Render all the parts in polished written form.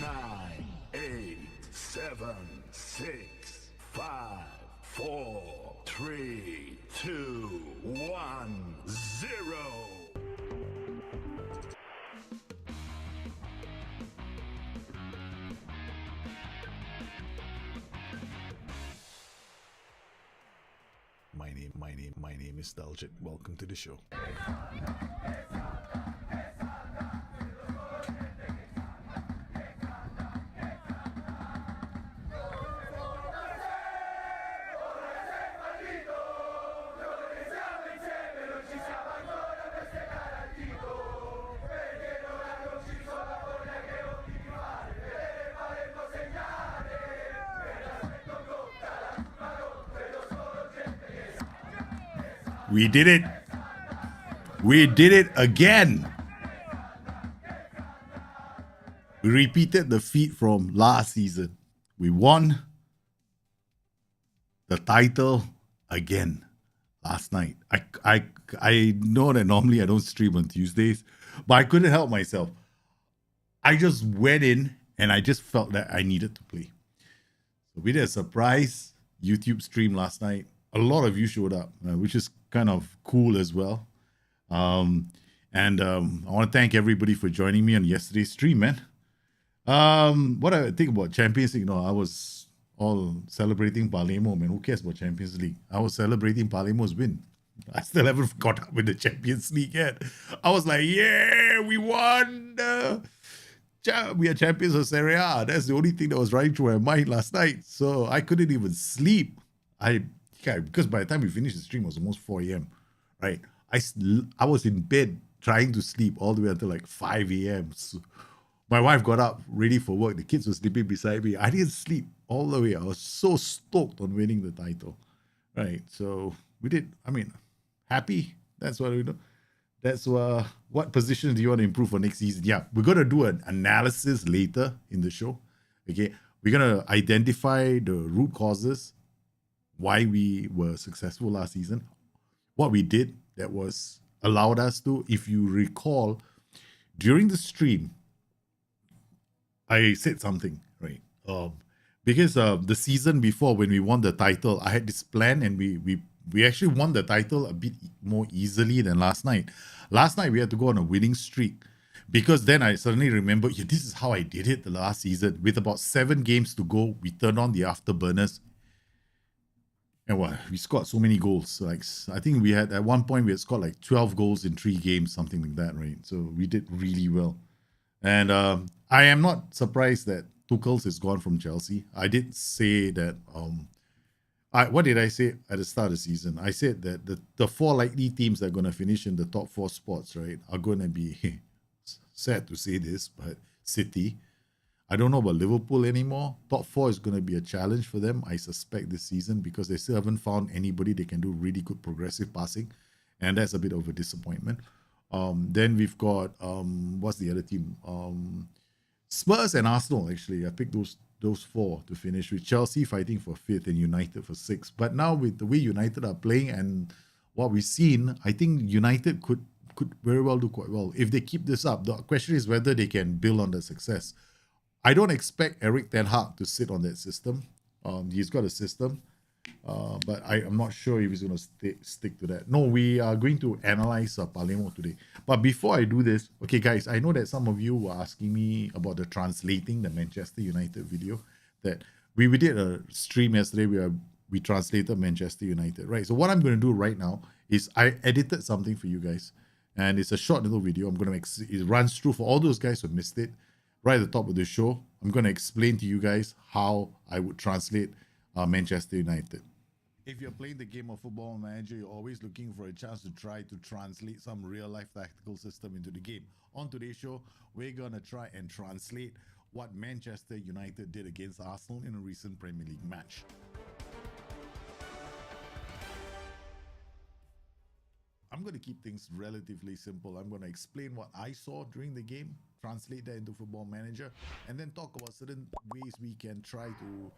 Nine, 8, 7, 6, 5, 4, 3, 2, 1, 0. My name is Daljit. Welcome to the show. We did it. We did it again. We repeated the feat from last season. We won the title again last night. I know that normally I don't stream on Tuesdays, but I couldn't help myself. I just went in and I just felt that I needed to play. So we did a surprise YouTube stream last night. A lot of you showed up, which is kind of cool as well. I want to thank everybody for joining me on yesterday's stream, man. What I think about Champions League, I was all celebrating Palermo, man. Who cares about Champions League? I was celebrating Palermo's win. I still haven't caught up with the Champions League yet. I was like, yeah, we won. We are champions of Serie A. That's the only thing that was running through my mind last night. So I couldn't even sleep. Because by the time we finished the stream, it was almost 4 a.m., right? I was in bed trying to sleep all the way until like 5 a.m. So my wife got up, ready for work. The kids were sleeping beside me. I didn't sleep all the way. I was so stoked on winning the title, right? So we did. Happy. That's what we do. That's what position do you want to improve for next season? Yeah, we're going to do an analysis later in the show. Okay, we're going to identify the root causes why we were successful last season, what we did that was allowed us to. If you recall, during the stream, I said something, right? Because the season before when we won the title, I had this plan and we actually won the title a bit more easily than last night. Last night we had to go on a winning streak because then I suddenly remembered, this is how I did it the last season. With about 7 games to go, we turned on the afterburners. And we scored so many goals. Like, I think we had, at one point, we had scored like 12 goals in 3 games, something like that, right? So we did really well. And I am not surprised that Tuchel is gone from Chelsea. I did say that, what did I say at the start of the season? I said that the 4 likely teams that are going to finish in the top 4 spots, right, are going to be, sad to say this, but City. I don't know about Liverpool anymore. Top 4 is going to be a challenge for them, I suspect, this season because they still haven't found anybody they can do really good progressive passing. And that's a bit of a disappointment. Then we've got, what's the other team? Spurs and Arsenal, actually. I picked those 4 to finish, with Chelsea fighting for 5th and United for 6th. But now with the way United are playing and what we've seen, I think United could very well do quite well. If they keep this up, the question is whether they can build on the success. I don't expect Erik ten Hag to sit on that system. He's got a system, but I'm not sure if he's going to stick to that. No, we are going to analyze Palermo today. But before I do this, okay, guys, I know that some of you were asking me about the translating the Manchester United video. That we did a stream yesterday where we translated Manchester United, right? So what I'm going to do right now is I edited something for you guys, and it's a short little video. It runs through for all those guys who missed it. Right at the top of the show, I'm going to explain to you guys how I would translate Manchester United. If you're playing the game of Football Manager, you're always looking for a chance to try to translate some real-life tactical system into the game. On today's show, we're going to try and translate what Manchester United did against Arsenal in a recent Premier League match. I'm going to keep things relatively simple. I'm going to explain what I saw during the game, translate that into Football Manager, and then talk about certain ways we can try to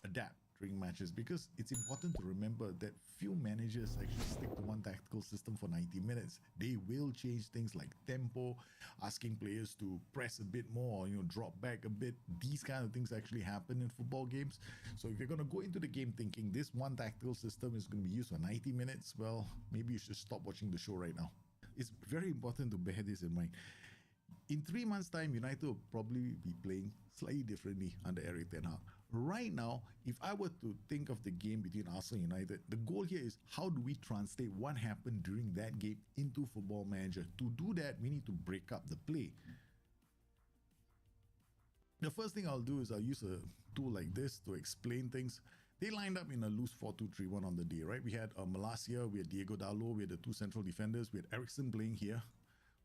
adapt during matches, because it's important to remember that few managers actually stick to one tactical system for 90 minutes. They will change things like tempo, asking players to press a bit more, or, drop back a bit. These kind of things actually happen in football games. So if you're going to go into the game thinking this one tactical system is going to be used for 90 minutes, well, maybe you should stop watching the show right now. It's very important to bear this in mind. In 3 months' time, United will probably be playing slightly differently under Erik ten Hag. Right now, if I were to think of the game between Arsenal and United, the goal here is how do we translate what happened during that game into Football Manager? To do that, we need to break up the play. The first thing I'll do is I'll use a tool like this to explain things. They lined up in a loose 4-2-3-1 on the day, right? We had Malacia, we had Diego Dalot, we had the two central defenders, we had Eriksen playing here.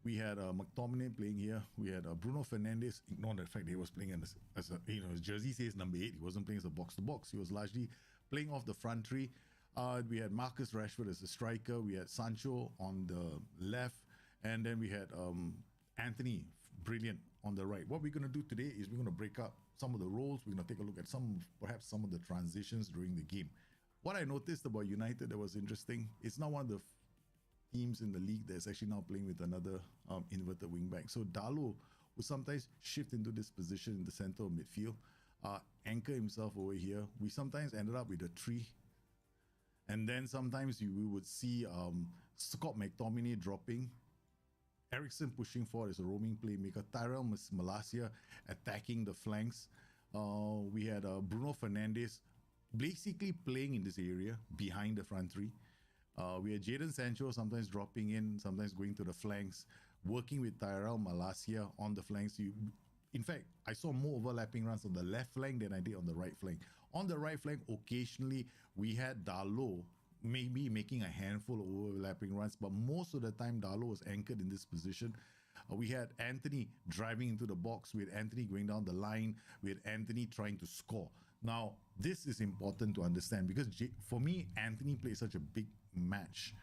We had McTominay playing here. We had Bruno Fernandes. Ignore the fact that he was playing as a, his jersey says number 8. He wasn't playing as a box-to-box. He was largely playing off the front three. We had Marcus Rashford as a striker. We had Sancho on the left. And then we had Anthony, brilliant, on the right. What we're going to do today is we're going to break up some of the roles. We're going to take a look at perhaps some of the transitions during the game. What I noticed about United that was interesting, it's not one of the teams in the league that's actually now playing with another inverted wingback. So Dalot will sometimes shift into this position in the center of midfield, anchor himself over here. We sometimes ended up with a 3, and then sometimes we would see Scott McTominay dropping, Eriksen pushing forward as a roaming playmaker, Tyrell Malacia attacking the flanks. We had Bruno Fernandes basically playing in this area behind the front three. We had Jadon Sancho sometimes dropping in, sometimes going to the flanks, working with Tyrell Malacia on the flanks. In fact, I saw more overlapping runs on the left flank than I did on the right flank. On the right flank, occasionally, we had Dalot maybe making a handful of overlapping runs, but most of the time, Dalot was anchored in this position. We had Anthony driving into the box. We had Anthony going down the line. We had Anthony trying to score. Now, this is important to understand because for me, Anthony played such a big match.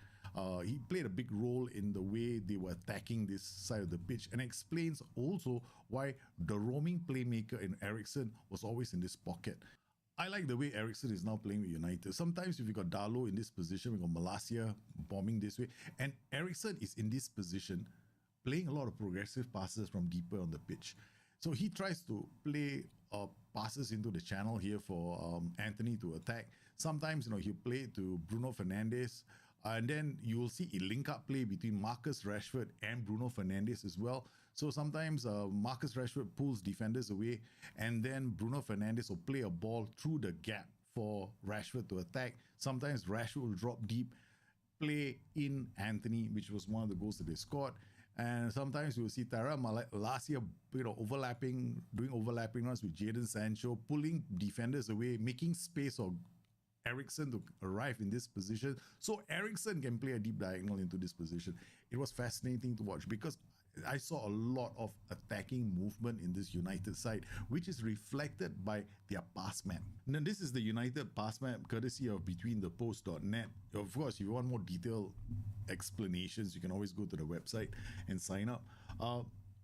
He played a big role in the way they were attacking this side of the pitch, and explains also why the roaming playmaker in Eriksen was always in this pocket. I like the way Eriksen is now playing with United. Sometimes if you got Dalot in this position, we got Malacia bombing this way, and Eriksen is in this position playing a lot of progressive passes from deeper on the pitch. So he tries to play passes into the channel here for Anthony to attack. Sometimes, he'll play to Bruno Fernandes. And then you will see a link-up play between Marcus Rashford and Bruno Fernandes as well. So sometimes Marcus Rashford pulls defenders away, and then Bruno Fernandes will play a ball through the gap for Rashford to attack. Sometimes Rashford will drop deep, play in Anthony, which was one of the goals that they scored. And sometimes you'll see Tyrell Malacia, doing overlapping runs with Jadon Sancho, pulling defenders away, making space for Eriksen to arrive in this position. So Eriksen can play a deep diagonal into this position. It was fascinating to watch because I saw a lot of attacking movement in this United side, which is reflected by their pass map. Now, this is the United pass map courtesy of betweenthepost.net. Of course, if you want more detailed explanations, you can always go to the website and sign up.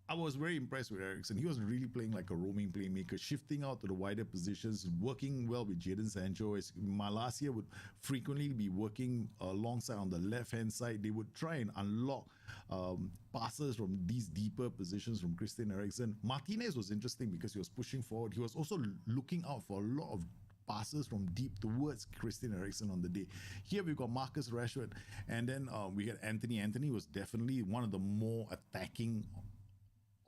I was very impressed with Eriksen. He was really playing like a roaming playmaker, shifting out to the wider positions, working well with Jadon Sancho. As Malacia would frequently be working alongside on the left-hand side. They would try and unlock passes from these deeper positions from Christian Eriksen. Martinez was interesting because he was pushing forward. He was also looking out for a lot of passes from deep towards Christian Eriksen on the day. Here we've got Marcus Rashford, and then we had Anthony. Anthony was definitely one of the more attacking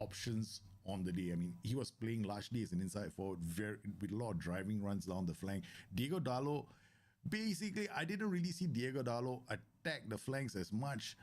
options on the day. I mean, he was playing largely as an inside forward, with a lot of driving runs down the flank. Diego Dalot, basically, I didn't really see Diego Dalot attack the flanks as much.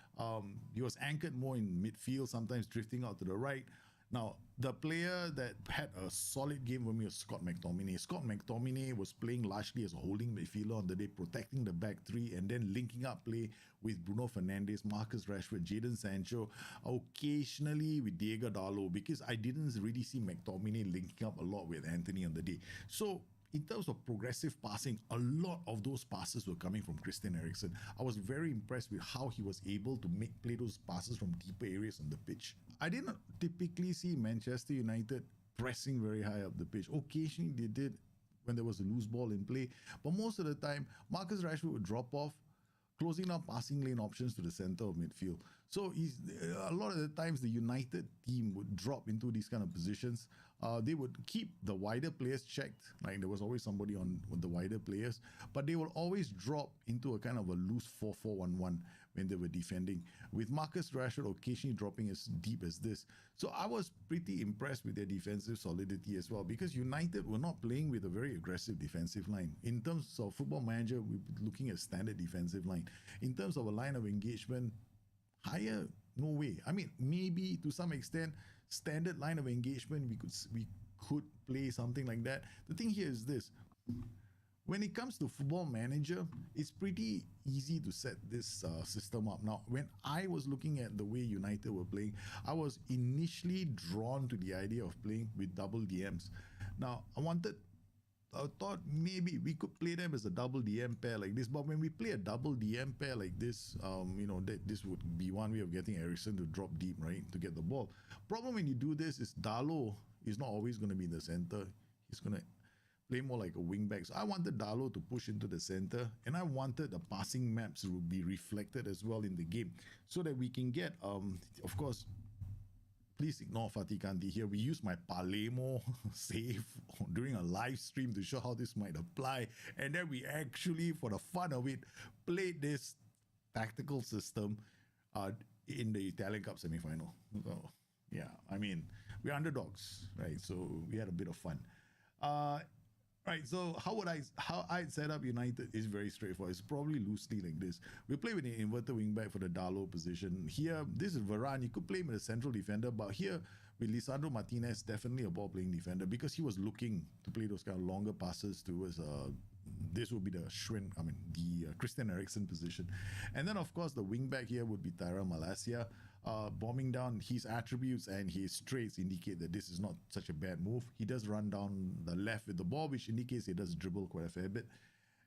He was anchored more in midfield, sometimes drifting out to the right. Now, the player that had a solid game for me was Scott McTominay. Scott McTominay was playing largely as a holding midfielder on the day, protecting the back three, and then linking up play with Bruno Fernandes, Marcus Rashford, Jadon Sancho, occasionally with Diego Dalot, because I didn't really see McTominay linking up a lot with Anthony on the day. So in terms of progressive passing, a lot of those passes were coming from Christian Eriksen. I was very impressed with how he was able to play those passes from deeper areas on the pitch. I didn't typically see Manchester United pressing very high up the pitch. Occasionally they did when there was a loose ball in play, but most of the time Marcus Rashford would drop off, closing up passing lane options to the center of midfield. So a lot of the times the United team would drop into these kind of positions. They would keep the wider players checked, like there was always somebody on with the wider players, but they will always drop into a kind of a loose 4-4-1-1 when they were defending, with Marcus Rashford occasionally dropping as deep as this. So I was pretty impressed with their defensive solidity as well, because United were not playing with a very aggressive defensive line. In terms of Football Manager, we're looking at standard defensive line. In terms of a line of engagement, higher, no way. I mean, maybe to some extent, standard line of engagement, we could play something like that. The thing here is this. When it comes to Football Manager, it's pretty easy to set this system up. Now, when I was looking at the way United were playing, I was initially drawn to the idea of playing with double DMs. Now, I thought maybe we could play them as a double DM pair like this, but when we play a double DM pair like this, this would be one way of getting Eriksen to drop deep, right, to get the ball. Problem when you do this is Dalot is not always going to be in the center. He's going to play more like a wing back. So I wanted Dalot to push into the center, and I wanted the passing maps to be reflected as well in the game, so that we can get, of course, please ignore Fatih Kanti here. We used my Palermo save during a live stream to show how this might apply. And then we actually, for the fun of it, played this tactical system in the Italian Cup semi-final. So, yeah, I mean, we're underdogs, right? So we had a bit of fun. Right, so how I'd set up United is very straightforward. It's probably loosely like this. We play with an inverted wingback for the Dalot position. Here, this is Varane. You could play him as a central defender, but here with Lisandro Martinez, definitely a ball-playing defender, because he was looking to play those kind of longer passes towards this would be the Christian Eriksen position. And then, of course, the wingback here would be Tyrell Malacia. Bombing down, his attributes and his traits indicate that this is not such a bad move. He does run down the left with the ball, which indicates he does dribble quite a fair bit.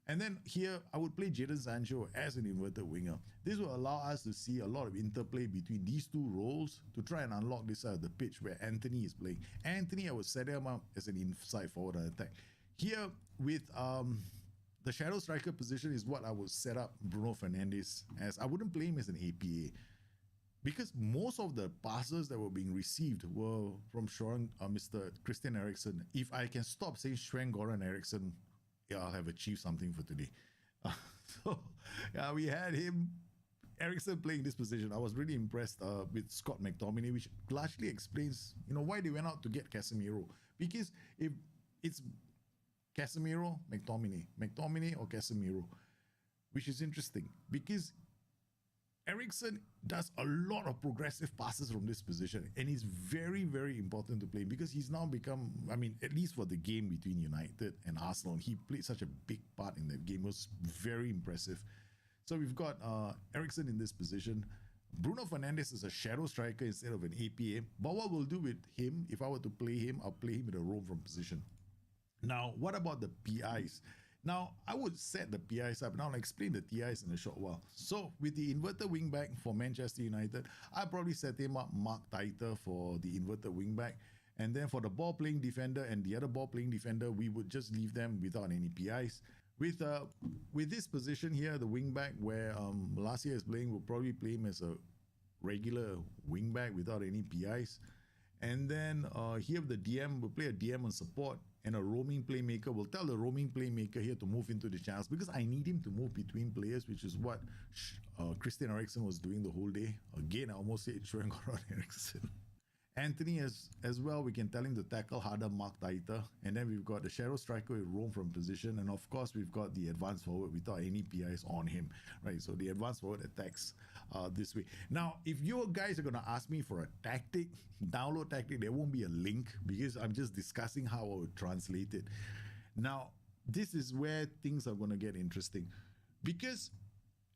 And then here, I would play Jadon Sancho as an inverted winger. This will allow us to see a lot of interplay between these two roles to try and unlock this side of the pitch where Anthony is playing. Anthony, I would set him up as an inside forward on attack. Here, with the shadow striker position is what I would set up Bruno Fernandes as. I wouldn't play him as an APA, because most of the passes that were being received were from Mr. Christian Eriksen. If I can stop saying Sven-Göran Eriksson, I'll have achieved something for today. We had Eriksen playing this position. I was really impressed with Scott McTominay, which largely explains, why they went out to get Casemiro. Because if it's Casemiro, McTominay or Casemiro, which is interesting, because Eriksen does a lot of progressive passes from this position, and he's very, very important to play, because he's now become, at least for the game between United and Arsenal, he played such a big part in that game. It was very impressive. So we've got Eriksen in this position. Bruno Fernandes is a shadow striker instead of an APA. But what we'll do with him, if I were to play him, I'll play him in a roam from position. Now, what about the PIs? Now, I would set the PIs up, and I'll explain the TIs in a short while. So, with the inverted wingback for Manchester United, I'll probably set him up Mark Taiter for the inverted wingback. And then for the ball-playing defender and the other ball-playing defender, we would just leave them without any PIs. With this position here, the wingback where Malacia is playing, we'll probably play him as a regular wingback without any PIs. And then here with the DM, we'll play a DM on support, and a roaming playmaker. We'll tell the roaming playmaker here to move into the channels, because I need him to move between players, which is what Christian Eriksen was doing the whole day. Again, I almost said Sven-Göran Eriksson. Anthony as well, we can tell him to tackle harder, Mark Taiter. And then we've got the shadow striker with roam from position. And of course, we've got the advanced forward without any PIs on him, right? So the advanced forward attacks this way. Now, if you guys are going to ask me for a tactic, download tactic, there won't be a link, because I'm just discussing how I would translate it. Now, this is where things are going to get interesting, because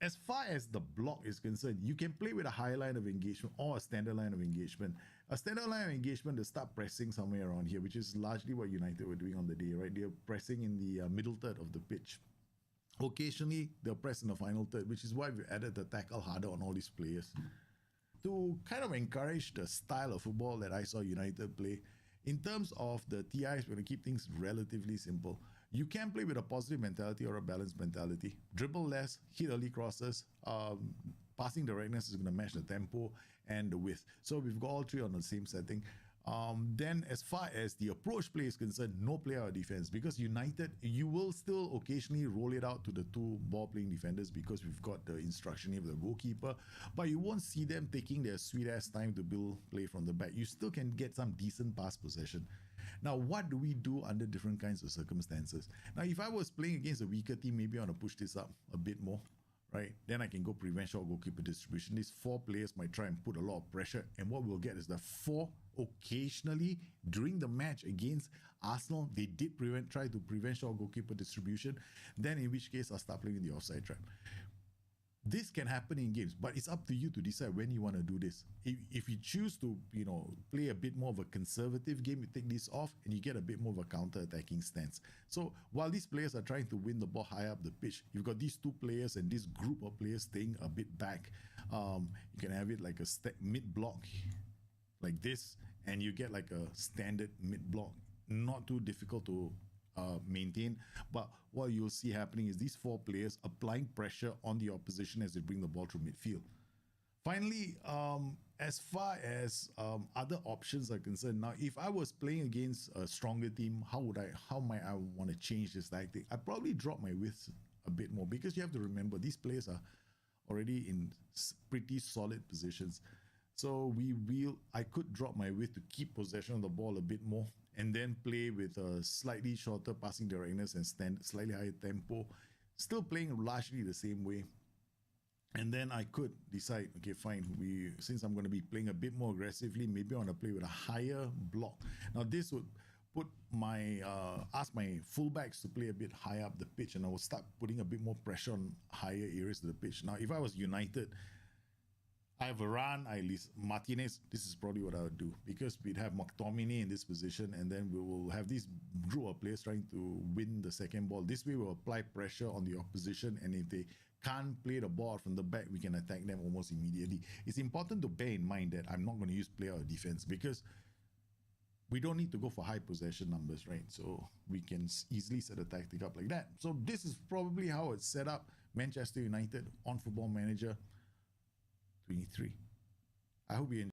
As far as the block is concerned, you can play with a high line of engagement or a standard line of engagement. A standard line of engagement to start pressing somewhere around here, which is largely what United were doing on the day, right? They're pressing in the middle third of the pitch. Occasionally, they'll press in the final third, which is why we added the tackle harder on all these players to kind of encourage the style of football that I saw United play. In terms of the TIs, we're going to keep things relatively simple. You can play with a positive mentality or a balanced mentality. Dribble less, hit early crosses, passing directness is going to match the tempo and the width. So we've got all three on the same setting. Then as far as the approach play is concerned, no player or defense, because United, you will still occasionally roll it out to the two ball playing defenders because we've got the instruction of the goalkeeper, but you won't see them taking their sweet ass time to build play from the back. You still can get some decent pass possession. Now, what do we do under different kinds of circumstances? Now, if I was playing against a weaker team, maybe I want to push this up a bit more, right? Then I can go prevent shot goalkeeper distribution. These four players might try and put a lot of pressure, and what we'll get is the four. Occasionally during the match against Arsenal, they did try to prevent shot goalkeeper distribution. Then in which case I'll start playing in the offside trap. This can happen in games, but it's up to you to decide when you want to do this. If you choose to, play a bit more of a conservative game, you take this off and you get a bit more of a counter-attacking stance. So while these players are trying to win the ball high up the pitch, you've got these two players and this group of players staying a bit back. You can have it like a mid-block like this, and you get like a standard mid block, not too difficult to maintain. But what you'll see happening is these four players applying pressure on the opposition as they bring the ball through midfield. Finally, as far as other options are concerned, now if I was playing against a stronger team, how might I want to change this tactic? I'd probably drop my width a bit more, because you have to remember these players are already in pretty solid positions. So I could drop my width to keep possession of the ball a bit more, and then play with a slightly shorter passing directness and slightly higher tempo, still playing largely the same way. And then I could decide, okay, fine, since I'm going to be playing a bit more aggressively, maybe I want to play with a higher block. Now this would put ask my fullbacks to play a bit higher up the pitch, and I will start putting a bit more pressure on higher areas of the pitch. Now, if I was United, I have Varane, I list Martinez. This is probably what I would do, because we'd have McTominay in this position, and then we will have this group of players trying to win the second ball. This way, we'll apply pressure on the opposition, and if they can't play the ball from the back, we can attack them almost immediately. It's important to bear in mind that I'm not going to use player or defense, because we don't need to go for high possession numbers, right? So we can easily set a tactic up like that. So this is probably how it's set up. Manchester United on Football Manager 23. I hope you enjoy.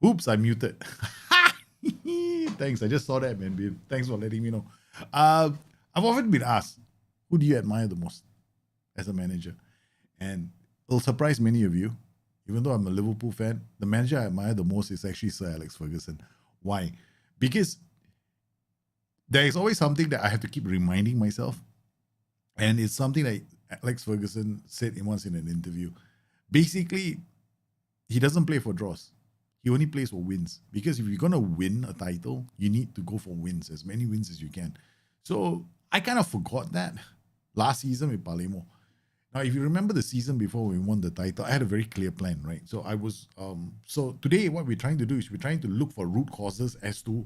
Oops, I muted. Thanks. I just saw that, man. Thanks for letting me know. I've often been asked, who do you admire the most as a manager? And it'll surprise many of you. Even though I'm a Liverpool fan, the manager I admire the most is actually Sir Alex Ferguson. Why? Because there is always something that I have to keep reminding myself. And it's something that Alex Ferguson said once in an interview. Basically, he doesn't play for draws. He only plays for wins, because if you're going to win a title, you need to go for wins, as many wins as you can. So I kind of forgot that last season with Palermo. Now, if you remember the season before we won the title, I had a very clear plan, right? So so today what we're trying to do is we're trying to look for root causes as to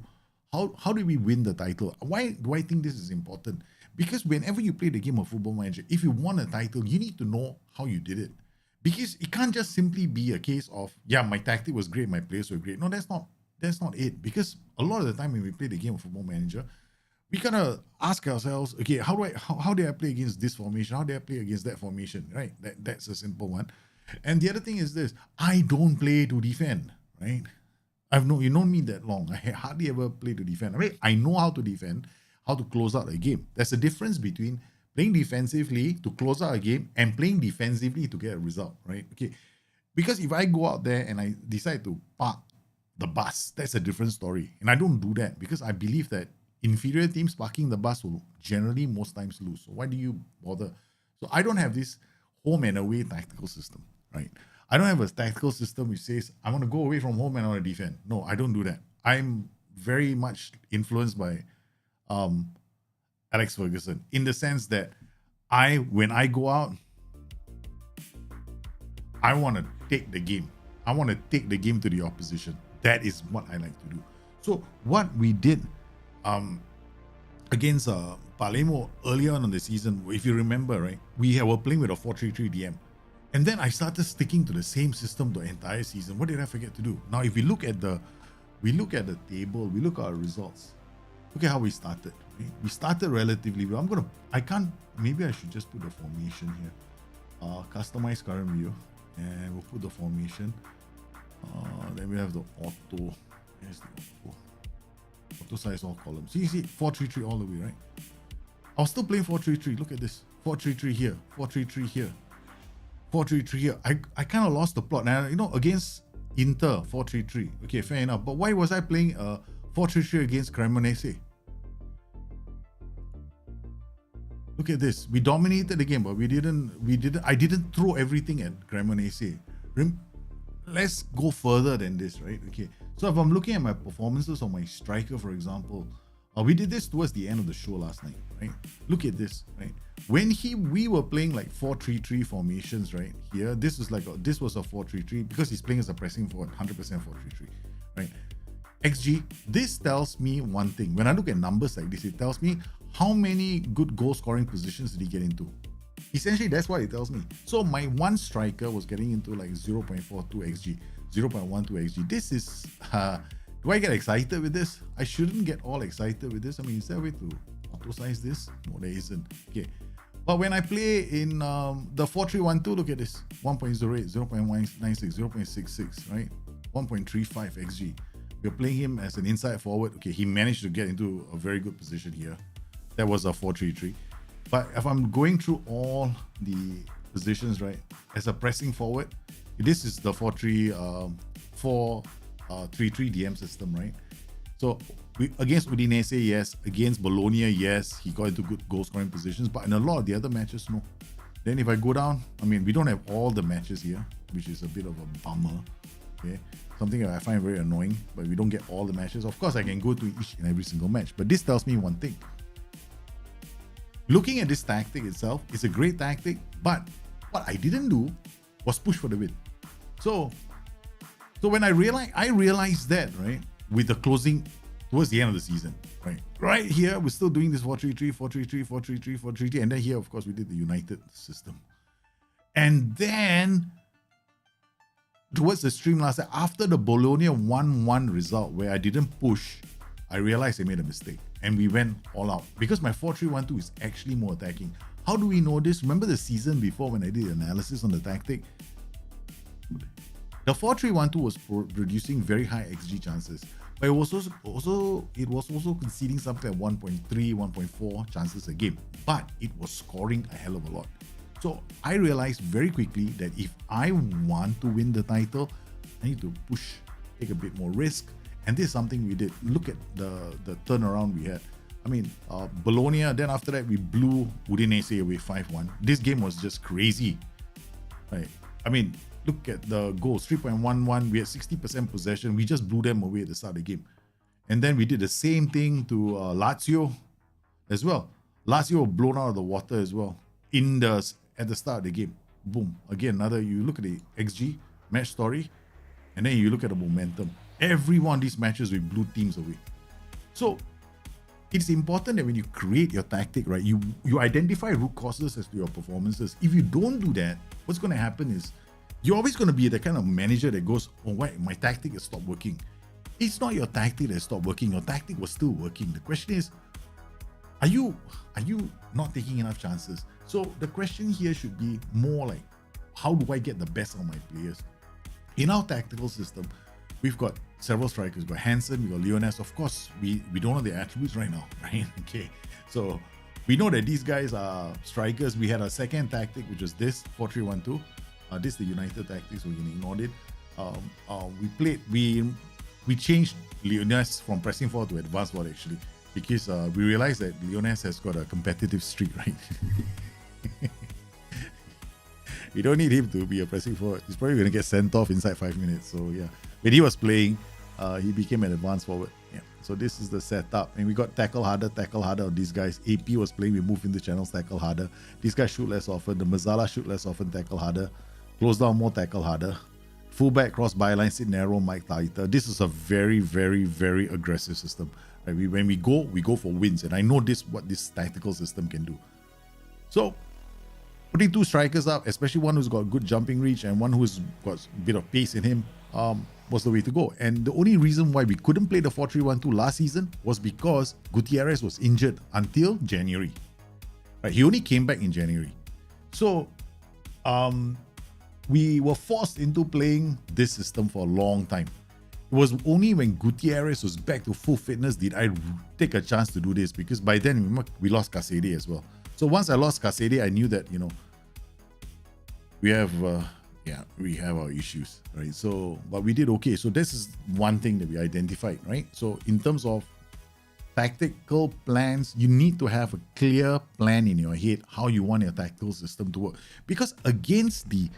how do we win the title? Why do I think this is important? Because whenever you play the game of Football Manager, if you won a title, you need to know how you did it. Because it can't just simply be a case of, yeah, my tactic was great, my players were great. No, that's not it. Because a lot of the time when we play the game of Football Manager, we kind of ask ourselves, okay, how do I play against this formation? How do I play against that formation? Right? That's a simple one. And the other thing is this: I don't play to defend, right? You known me that long. I hardly ever play to defend. I mean, I know how to defend, how to close out a game. There's a difference between playing defensively to close out a game and playing defensively to get a result, right? Okay. Because if I go out there and I decide to park the bus, that's a different story. And I don't do that because I believe that inferior teams parking the bus will generally most times lose. So why do you bother? So I don't have this home and away tactical system, right? I don't have a tactical system which says I want to go away from home and I want to defend. No, I don't do that. I'm very much influenced by Alex Ferguson in the sense that when I go out, I want to take the game. I want to take the game to the opposition. That is what I like to do. So what we did against Palermo earlier on in the season, if you remember, right, we were playing with a 4-3-3 DM. And then I started sticking to the same system the entire season. What did I forget to do? Now, if we look at the table, we look at our results. Look at how we started. Right? We started relatively well. Maybe I should just put the formation here. Customize current view. And we'll put the formation. Then we have the auto. Here's the auto. Auto size all columns. See, 4-3-3 all the way, right? I was still playing 4-3-3. Look at this. 4-3-3 here. 4-3-3 here. 4-3-3 here. I kind of lost the plot. Now, against Inter, 4-3-3. Okay, fair enough. But why was I playing 4-3-3 against Cremonese? Look at this. We dominated the game, but I didn't throw everything at Cremonese. Let's go further than this, right? Okay. So if I'm looking at my performances on my striker, for example, we did this towards the end of the show last night, right? Look at this, right? When we were playing like 4-3-3 formations, right? Here, this was a 4-3-3 because he's playing as a pressing forward, 100% 4-3-3, right? XG, this tells me one thing. When I look at numbers like this, it tells me how many good goal scoring positions did he get into. Essentially, that's what it tells me. So my one striker was getting into like 0.42 XG, 0.12 XG. This is, do I get excited with this? I shouldn't get all excited with this. I mean, is there a way to auto-size this? No, there isn't. Okay. But when I play in the 4-3-1-2, look at this. 1.08, 0.196, 0.66, right? 1.35 XG. We're playing him as an inside forward. Okay, he managed to get into a very good position here. That was a 4-3-3. But if I'm going through all the positions, right, as a pressing forward, this is the 4-3-3 DM system, right? So against Udinese, yes. Against Bologna, yes. He got into good goal scoring positions. But in a lot of the other matches, no. Then if I go down, I mean, we don't have all the matches here, which is a bit of a bummer. Okay, something that I find very annoying, but we don't get all the matches. Of course, I can go to each and every single match, but this tells me one thing. Looking at this tactic itself, it's a great tactic, but what I didn't do was push for the win. So when I realized that, right, with the closing towards the end of the season, right here, we're still doing this 4-3-3, 4-3-3, 4-3-3, 4-3-3, and then here, of course, we did the United system. And then towards the stream last night, after the Bologna 1-1 result where I didn't push, I realized I made a mistake and we went all out because my 4-3-1-2 is actually more attacking. How do we know this? Remember the season before when I did analysis on the tactic? The 4-3-1-2 was producing very high XG chances, but it was also conceding something like 1.3, 1.4 chances a game, but it was scoring a hell of a lot. So I realized very quickly that if I want to win the title, I need to push, take a bit more risk. And this is something we did. Look at the turnaround we had. I mean, Bologna, then after that, we blew Udinese away 5-1. This game was just crazy. Right? I mean, look at the goals, 3.11. We had 60% possession. We just blew them away at the start of the game. And then we did the same thing to Lazio as well. Lazio were blown out of the water as well at the start of the game. Boom. Again, you look at the XG, match story, and then you look at the momentum. Every one of these matches, we blew teams away. So it's important that when you create your tactic, right, you identify root causes as to your performances. If you don't do that, what's going to happen is you're always going to be the kind of manager that goes, oh, wait, my tactic has stopped working. It's not your tactic that stopped working. Your tactic was still working. The question is, Are you not taking enough chances? So the question here should be more like, how do I get the best out of my players? In our tactical system, we've got several strikers. We've got Hansen, we've got Leones. Of course, we don't know their attributes right now, right? Okay. So we know that these guys are strikers. We had a second tactic, which was this 4-3-1-2. This is the United tactics, so we ignored it. We changed Leones from pressing forward to advanced forward actually, because we realized that Leones has got a competitive streak, right? You don't need him to be a pressing forward. He's probably going to get sent off inside 5 minutes. So yeah, when he was playing, he became an advanced forward. Yeah. So this is the setup, and we got tackle harder on these guys. AP was playing, we moved into channels, tackle harder. These guys shoot less often. The Mazzala shoot less often, tackle harder. Close down more, tackle harder. Fullback, cross byline, sit narrow, Mike tighter. This is a very, very, very aggressive system. Right? When we go for wins, and I know what this tactical system can do. So putting two strikers up, especially one who's got good jumping reach and one who's got a bit of pace in him, was the way to go. And the only reason why we couldn't play the 4-3-1-2 last season was because Gutierrez was injured until January. Right? He only came back in January. So we were forced into playing this system for a long time. It was only when Gutierrez was back to full fitness did I take a chance to do this, because by then we lost Casede as well. So once I lost Casede, I knew that, we have our issues, right? So, but we did okay. So this is one thing that we identified, right? So in terms of tactical plans, you need to have a clear plan in your head how you want your tactical system to work. Because against the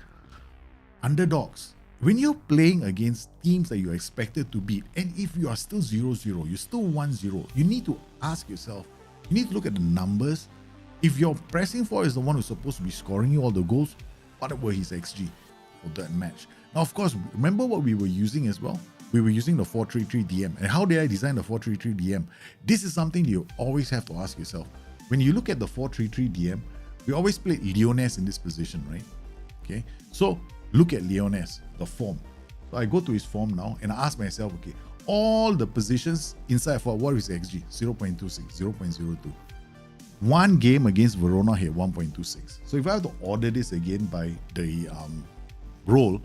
underdogs, when you're playing against teams that you're expected to beat, and if you are still 0-0, you're still 1-0, you need to ask yourself, you need to look at the numbers. If your pressing forward is the one who's supposed to be scoring you all the goals, what were his XG for that match? Now, of course, remember what we were using as well? We were using the 4-3-3 DM. And how did I design the 4-3-3 DM? This is something you always have to ask yourself. When you look at the 4-3-3 DM, we always play Leones in this position, right? Okay, so look at Leones, the form. So I go to his form now and I ask myself, okay, all the positions inside for what is XG? 0.26, 0.02. One game against Verona here, 1.26. So if I have to order this again by the role,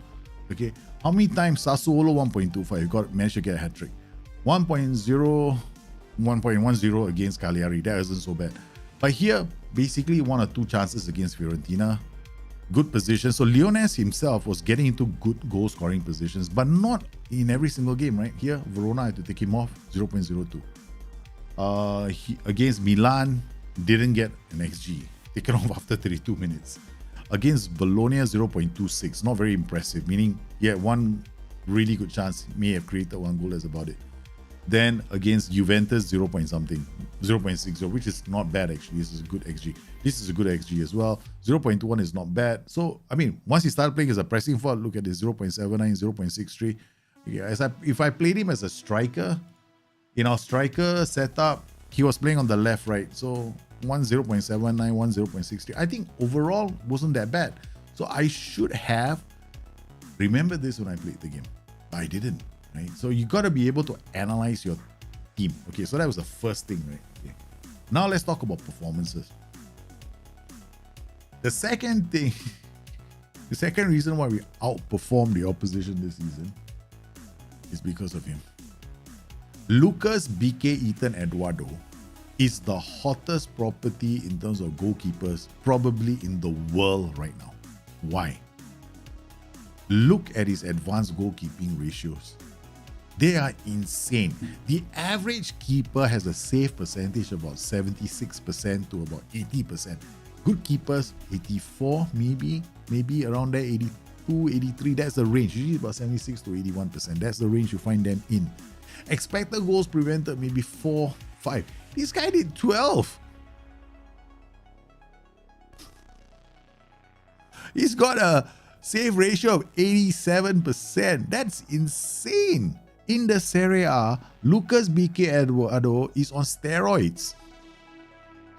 okay, how many times Sassuolo 1.25 managed to get a hat trick? 1.10 against Cagliari, that isn't so bad. But here, basically 1 or 2 chances against Fiorentina, good position. So Leones himself was getting into good goal scoring positions, but not in every single game, right? Here, Verona had to take him off, 0.02. Against Milan, didn't get an XG, taken off after 32 minutes. Against Bologna, 0.26, not very impressive, meaning he had one really good chance, he may have created one goal, that's about it. Then against Juventus, 0. something, 0.60, which is not bad actually. This is a good XG. This is a good XG as well. 0.21 is not bad. So, I mean, once he started playing as a pressing forward, look at this, 0.79, 0.63. Okay, if I played him as a striker, in our striker setup, he was playing on the left, right? So, one 0.79, one 0.63. I think overall wasn't that bad. So I should have remembered this when I played the game. But I didn't, right? So you got to be able to analyze your team. Okay, so that was the first thing, right? Okay. Now let's talk about performances. The second thing, the second reason why we outperformed the opposition this season is because of him. Lucas BK Ethan Eduardo is the hottest property in terms of goalkeepers probably in the world right now. Why? Look at his advanced goalkeeping ratios. They are insane. The average keeper has a save percentage of about 76% to about 80%. Good keepers, 84 maybe around there, 82, 83. That's the range. Usually about 76 to 81%. That's the range you find them in. Expected goals prevented, maybe 4, 5. This guy did 12. He's got a save ratio of 87%. That's insane. In the Serie A, Lucas BK Eduardo is on steroids.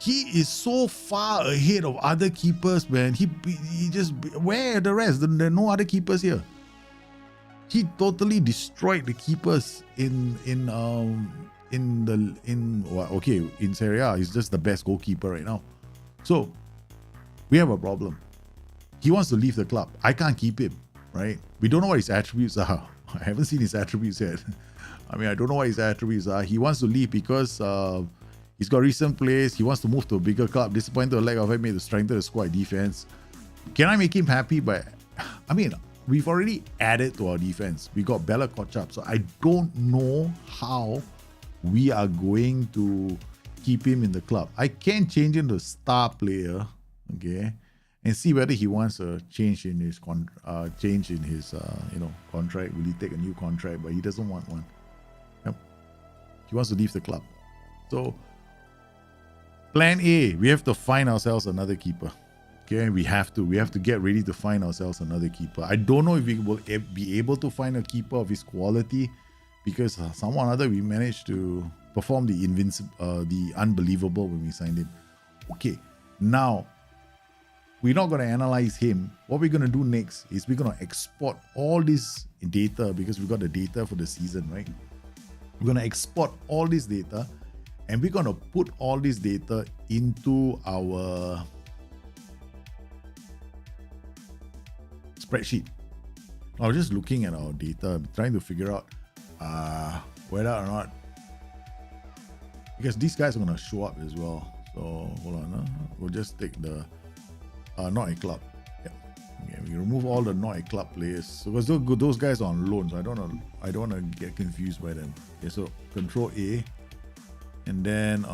He is so far ahead of other keepers, man. He just, where are the rest? There are no other keepers here. He totally destroyed the keepers in in Serie A, he's just the best goalkeeper right now. So we have a problem. He wants to leave the club. I can't keep him, right? We don't know what his attributes are. I haven't seen his attributes yet. I mean, I don't know what his attributes are. He wants to leave because he's got recent plays. He wants to move to a bigger club. Disappointed the lack of him to strengthen the squad defense. Can I make him happy? But I mean, we've already added to our defense. We got Bella Kochap. So I don't know how we are going to keep him in the club. I can change him to a star player, okay, and see whether he wants a change in his contract. Will he take a new contract? But he doesn't want one. Yep. He wants to leave the club. So plan A, we have to find ourselves another keeper. Okay, we have to get ready to find ourselves another keeper. I don't know if we will be able to find a keeper of his quality, because someone other we managed to perform the unbelievable when we signed him. Okay, now we're not going to analyze him. What we're going to do next is we're going to export all this data, because we've got the data for the season, right? We're going to export all this data, and we're going to put all this data into our spreadsheet. I was just looking at our data, trying to figure out whether or not, because these guys are going to show up as well. So hold on, we'll just take the not a club. Yeah. Okay, we remove all the not a club players. So because those guys are on loan, so I don't want to get confused by them. Okay, so Control A, and then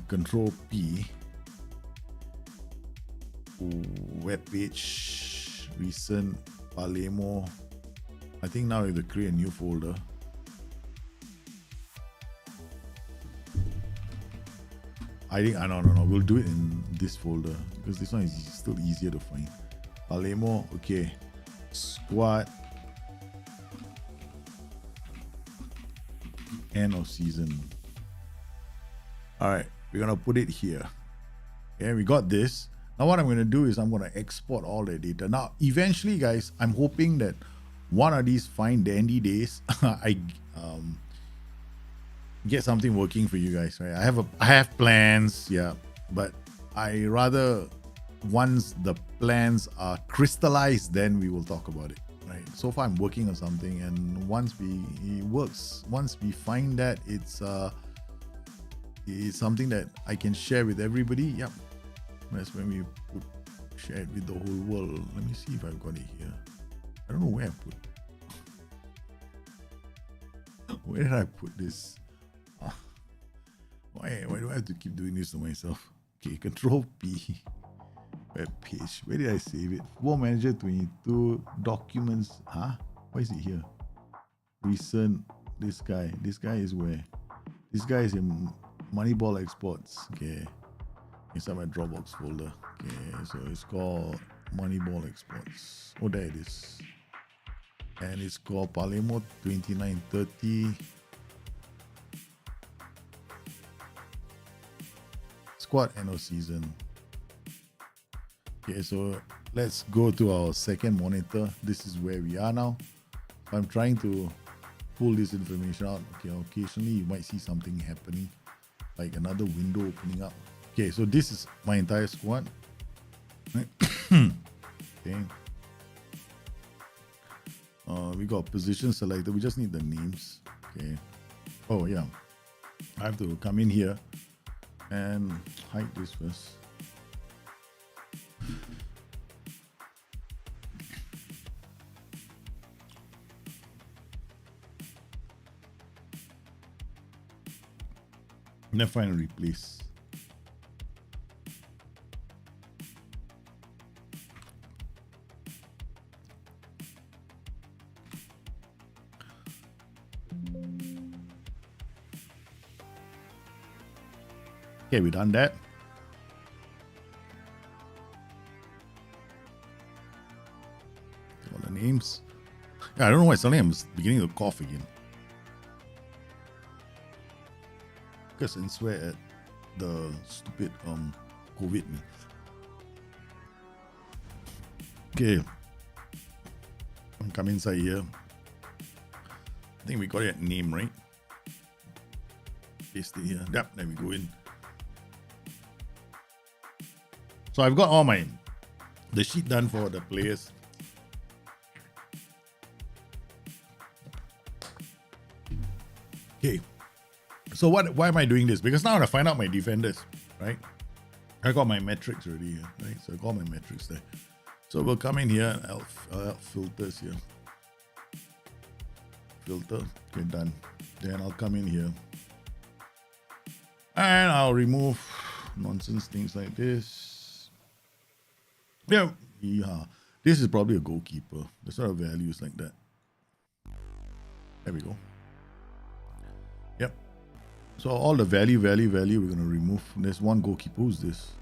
Control P. Web page, recent, Palermo. I think now we have to create a new folder. I think no. We'll do it in this folder because this one is still easier to find. Palermo, okay. Squad. End of season. All right, we're gonna put it here. Okay, we got this. Now what I'm gonna do is I'm gonna export all the data. Now, eventually, guys, I'm hoping that one of these fine dandy days, I get something working for you guys, right? I have plans, yeah, but I rather, once the plans are crystallized, then we will talk about it, right? So far I'm working on something, and once it works, once we find that it's something that I can share with everybody, yeah, that's when we share it with the whole world. Let me see if I've got it here. I don't know where I put. Where did I put this? Why do I have to keep doing this to myself? Okay, Control P. Web page. Where did I save it? Football Manager 22 documents. Huh? Why is it here? Recent. This guy is where? This guy is in Moneyball exports. Okay. Inside my Dropbox folder. Okay, so it's called Moneyball exports. Oh, there it is. And it's called Palermo 2930. Squad end of season. Okay, so let's go to our second monitor. This is where we are now. I'm trying to pull this information out. Okay, occasionally you might see something happening, like another window opening up. Okay, so this is my entire squad. Okay. We got position selected. We just need the names. Okay. Oh yeah. I have to come in here and hide this first. And then finally replace. Okay, we done that. All the names. Yeah, I don't know why suddenly I'm beginning to cough again. Because I swear at the stupid COVID, man. Okay. Come inside here. I think we got that name right. paste it here. Yep, there we go in. So I've got all the sheet done for the players. Okay. So why am I doing this? Because now I want to find out my defenders, right? I got my metrics already here, right? So I got my metrics there. So we'll come in here and I'll filters here. Filter, okay, done. Then I'll come in here and I'll remove nonsense things like this. Yeah, this is probably a goalkeeper. The sort of values like that. There we go. Yep. So all the value, we're going to remove. There's one goalkeeper. Who's this?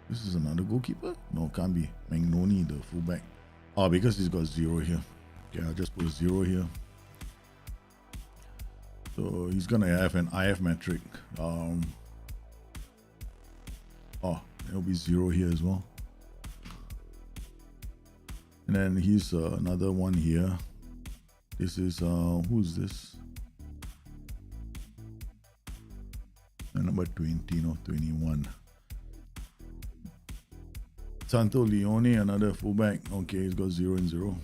This is another goalkeeper? No, can't be. Magnoni, the fullback. Oh, because he's got 0 here. Okay, I'll just put 0 here. So he's going to have an IF metric. Oh, there'll be 0 here as well. And then he's another one here. This is, who's this? Number 20, no, 21. Santo Leone, another fullback. Okay, he's got 0 and 0.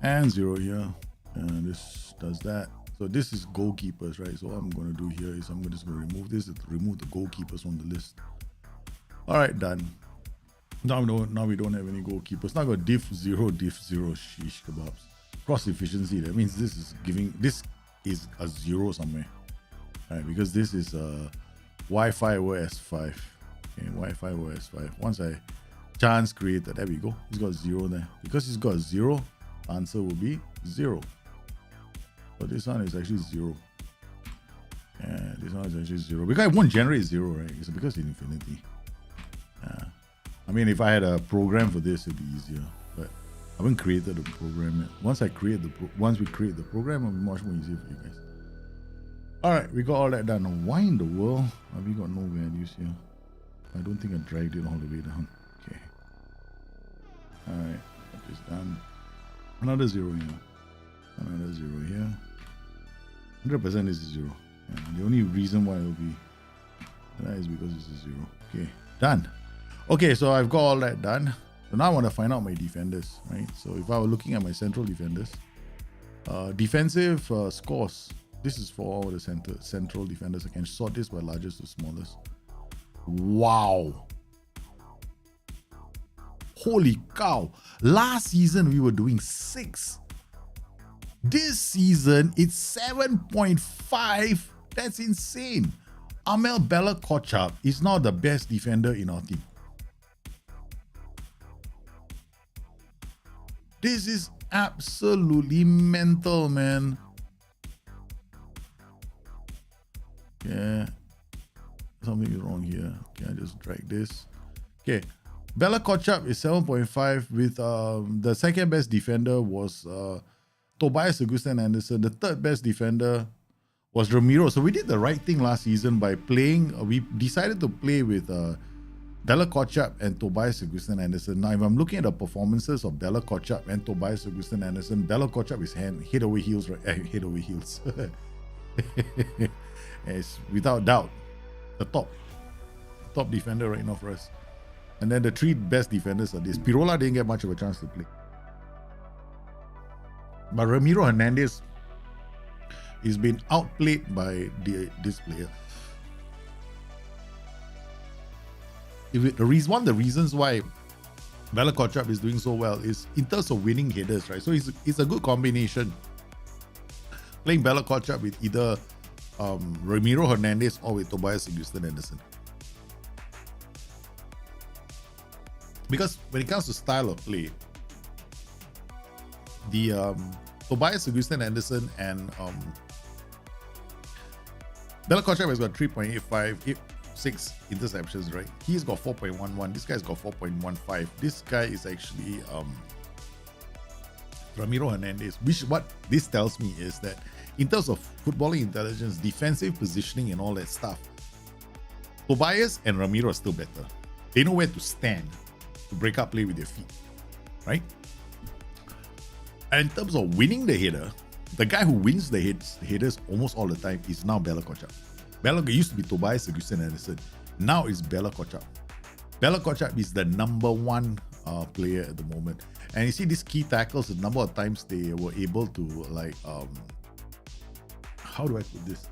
And 0 here. And this does that. So this is goalkeepers, right? So what I'm going to do here is I'm just going to remove this to remove the goalkeepers from the list. All right, done. Now we don't have any goalkeepers. Now I got diff 0, shish kebabs. Cross efficiency. That means this is a 0 somewhere. All right, because this is Wi-Fi OS 5. Okay, Wi-Fi OS 5. Once I chance created, there we go. He's got 0 there. Because he's got 0, answer will be 0. So this one is actually 0. And this one is actually 0. Because it won't generate 0, right? It's because it's infinity. I mean, if I had a program for this, it'd be easier. But I haven't created the program yet. Once we create the program, it'll be much more easier for you guys. All right, we got all that done. Now, why in the world have we got no values here? I don't think I dragged it all the way down. Okay. All right, got this done. Another 0 here. Another 0 here. 100% is 0. And the only reason why it will be that is because it's a 0. Okay, done. Okay, so I've got all that done. So now I want to find out my defenders, right? So if I were looking at my central defenders, defensive scores. This is for all the central defenders. I can sort this by largest to smallest. Wow. Holy cow. Last season we were doing 6. This season it's 7.5. That's insane. Amel Bella Kochap is now the best defender in our team. This is absolutely mental, man. Yeah, something is wrong here. Okay, I just drag this. Okay, Bella Kochap is 7.5 with the second best defender was Tobias Augustin Anderson. The third best defender was Ramiro. So we did the right thing last season by playing. We decided to play with Bella Kochap and Tobias Augustin Anderson. Now, if I'm looking at the performances of Bella Kochap and Tobias Augustin Anderson, Bella Kochap is head over heels, right? Head over heels. It's without doubt the top defender right now for us. And then the 3 best defenders are this. Pirola didn't get much of a chance to play, but Ramiro Hernandez is being outplayed by this player. One of the reasons why Bella Kochap is doing so well is in terms of winning headers, right? So it's a good combination. Playing Bella Kochap with either Ramiro Hernandez or with Tobias Augustin Anderson. Because when it comes to style of play, the Tobias Augustin Anderson and Bella Kochap has got 3.85, 6 interceptions, right? He's got 4.11. This guy's got 4.15. This guy is actually Ramiro Hernandez. What this tells me is that in terms of footballing intelligence, defensive positioning and all that stuff, Tobias and Ramiro are still better. They know where to stand to break up play with their feet, right? And in terms of winning the header, The guy who wins the headers almost all the time is now Bella Kotchap. Bella used to be Tobias Augustin Anderson. Now it's Bella Kotchap. Bella Kotchap is the number one player at the moment. And you see these key tackles, the number of times they were able to like, how do I put this?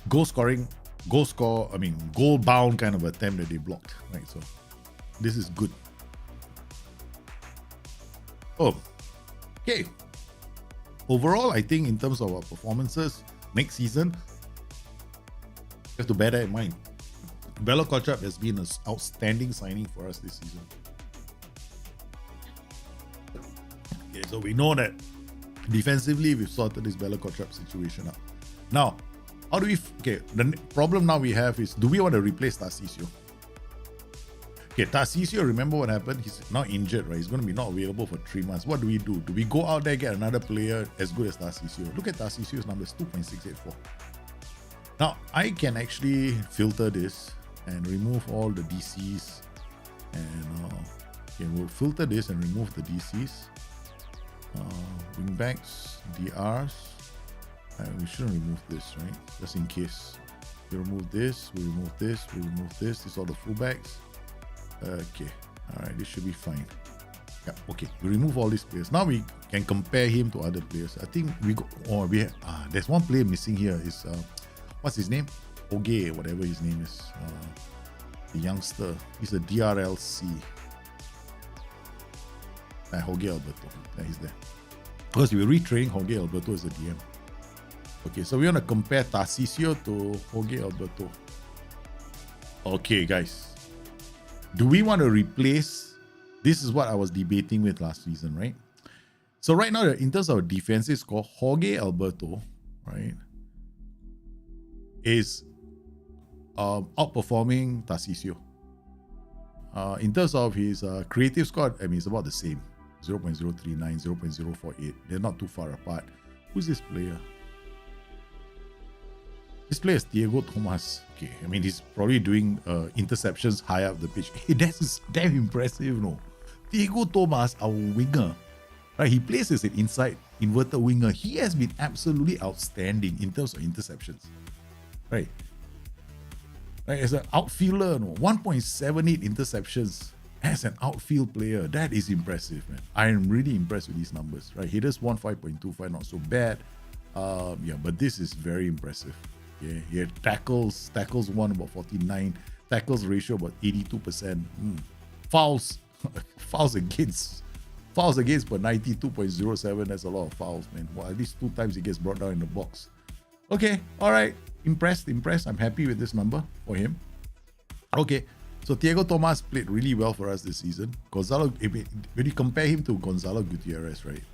Goal bound kind of attempt that they blocked, right? So this is good. Oh, okay. Overall, I think in terms of our performances next season, you have to bear that in mind. Bella Kotchap has been an outstanding signing for us this season. Okay, so we know that defensively we've sorted this Bella Kotchap situation out. Now, how do we? Okay, the problem now we have is, do we want to replace Tarcisio? Okay, Tarcisio, remember what happened? He's now injured, right? He's going to be not available for 3 months. What do we do? Do we go out there, get another player as good as Tarcisio? Look at Tarcisio's numbers, 2.684. Now, I can actually filter this and remove all the DCs. And okay, we'll filter this and remove the DCs. Wingbacks, DRs. We shouldn't remove this, right? Just in case. We remove this, we remove this, we remove this. These are all the fullbacks. Okay, all right, this should be fine. Yeah, okay, we remove all these players. Now we can compare him to other players. I think we go, or we have, there's one player missing here. Is what's his name? Oge, whatever his name is. The youngster. He's a DRLC. Jorge Alberto. Yeah, he's there. Because we're retraining Jorge Alberto as a DM. Okay, so we want to compare Tarcisio to Jorge Alberto. Okay, guys. Do we want to replace? This is what I was debating with last season, right? So right now, in terms of defensive score, Jorge Alberto, right, is outperforming Tarcisio. In terms of his creative score, I mean, it's about the same. 0.039, 0.048. They're not too far apart. Who's this player? This player is Diego Tomas. Okay, I mean, he's probably doing interceptions high up the pitch. Hey, that's damn impressive, no? Diego Tomas, our winger, right? He plays as an inside inverted winger. He has been absolutely outstanding in terms of interceptions, right? Right, as an outfielder, no, 1.78 interceptions as an outfield player. That is impressive, man. I am really impressed with these numbers, right? He just won 5.25, not so bad. Yeah, but this is very impressive. Yeah, he had tackles won about 49, tackles ratio about 82%. Fouls against per 92.07. That's a lot of fouls, man. Well, at least 2 times he gets brought down in the box. Okay, all right. Impressed. I'm happy with this number for him. Okay, so Diego Tomas played really well for us this season. Gonzalo, when you compare him to Gonzalo Gutierrez, right?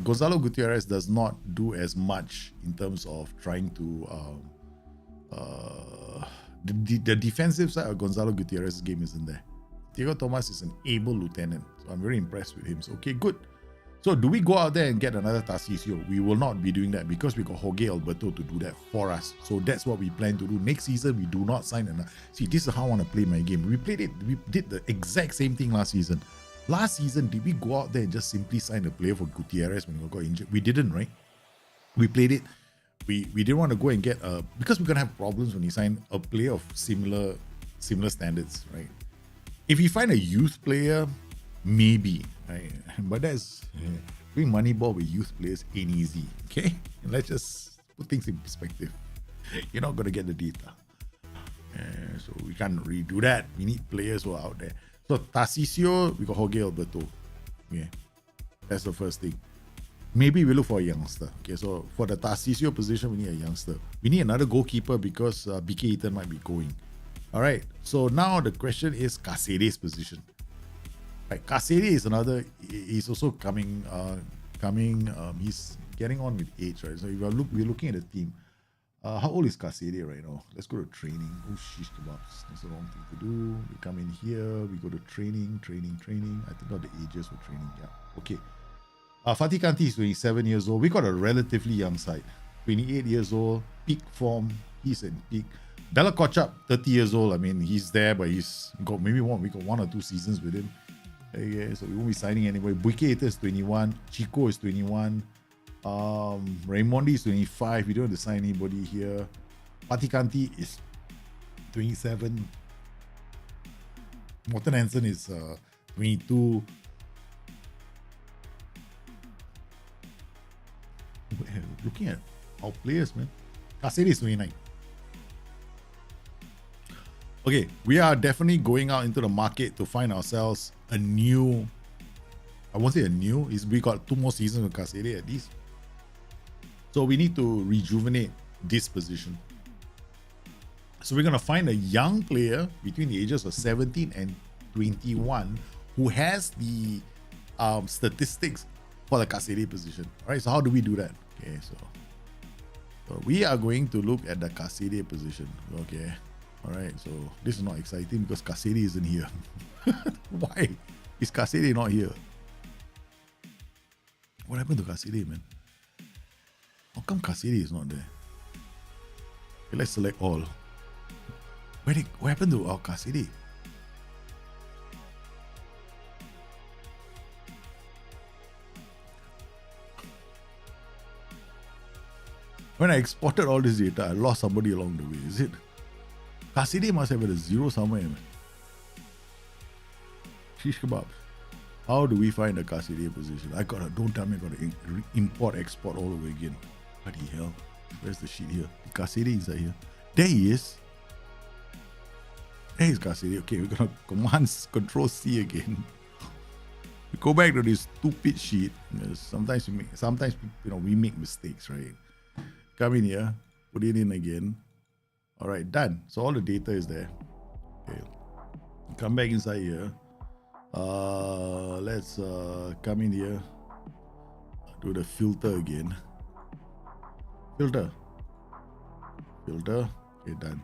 Gonzalo Gutierrez does not do as much in terms of trying to the defensive side of Gonzalo Gutierrez's game isn't there. Diego Tomas is an able lieutenant, so I'm very impressed with him. So okay, good. So do we go out there and get another Tarcisio? We will not be doing that because we got Jorge Alberto to do that for us. So that's what we plan to do. Next season, we do not sign another. See, this is how I want to play my game. We did the exact same thing last season. Last season, did we go out there and just simply sign a player for Gutierrez when he got injured? We didn't, right? We played it. We didn't want to go and get because we're gonna have problems when you sign a player of similar standards, right? If you find a youth player, maybe, right? But that's doing Moneyball with youth players ain't easy. Okay, and let's just put things in perspective. You're not gonna get the data, so we can't really do that. We need players who are out there. So Tarcisio, we got Jorge Alberto. Yeah, that's the first thing. Maybe we look for a youngster. Okay, so for the Tarcisio position, we need a youngster. We need another goalkeeper because BK Eaton might be going. All right. So now the question is Caceres' position. Right, Caceres is another. He's also coming. He's getting on with age, right? So if we're looking at the team. How old is Caceres right now? Let's go to training. Oh, shish kebabs. That's the wrong thing to do. We come in here. We go to training. I think all the ages for training. Yeah. Okay. Fatih Kanti is 27 years old. We got a relatively young side. 28 years old. Peak form. He's in peak. Bella Kotchap, 30 years old. I mean, he's there, but he's got maybe we got 1 or 2 seasons with him. Okay, so we won't be signing anyway. Buike is 21. Chico is 21. Raimondi is 25. We don't have to sign anybody here. Patikanti is 27. Morten Hansen is 22. Looking at our players, man. Kasedi is 29. Okay, we are definitely going out into the market to find ourselves a new. I won't say a new. We got 2 more seasons with Kasedi at least. So we need to rejuvenate this position. So we're gonna find a young player between the ages of 17 and 21 who has the statistics for the Kasedi position. All right. So how do we do that? Okay. So we are going to look at the Kasedi position. Okay. All right, so this is not exciting because Kasedi isn't here. Why is Kasedi not here? What happened to Kasedi, man? How come Kasedi is not there? Okay, let's select all. What happened to our Kasedi? When I exported all this data, I lost somebody along the way. Is it? Kasedi must have had a 0 somewhere, man. Shish kebabs. How do we find a Kasedi position? Don't tell me I gotta import, export all over again. Bloody hell. Where's the shit here? Kasedi inside here. There he is. There is Kasedi. Okay, we're gonna command Control C again. We go back to this stupid sheet. Sometimes we make mistakes, right? Come in here, put it in again. All right, done. So all the data is there. Okay, come back inside here. Let's come in here. Do the filter again. Filter. Okay, done.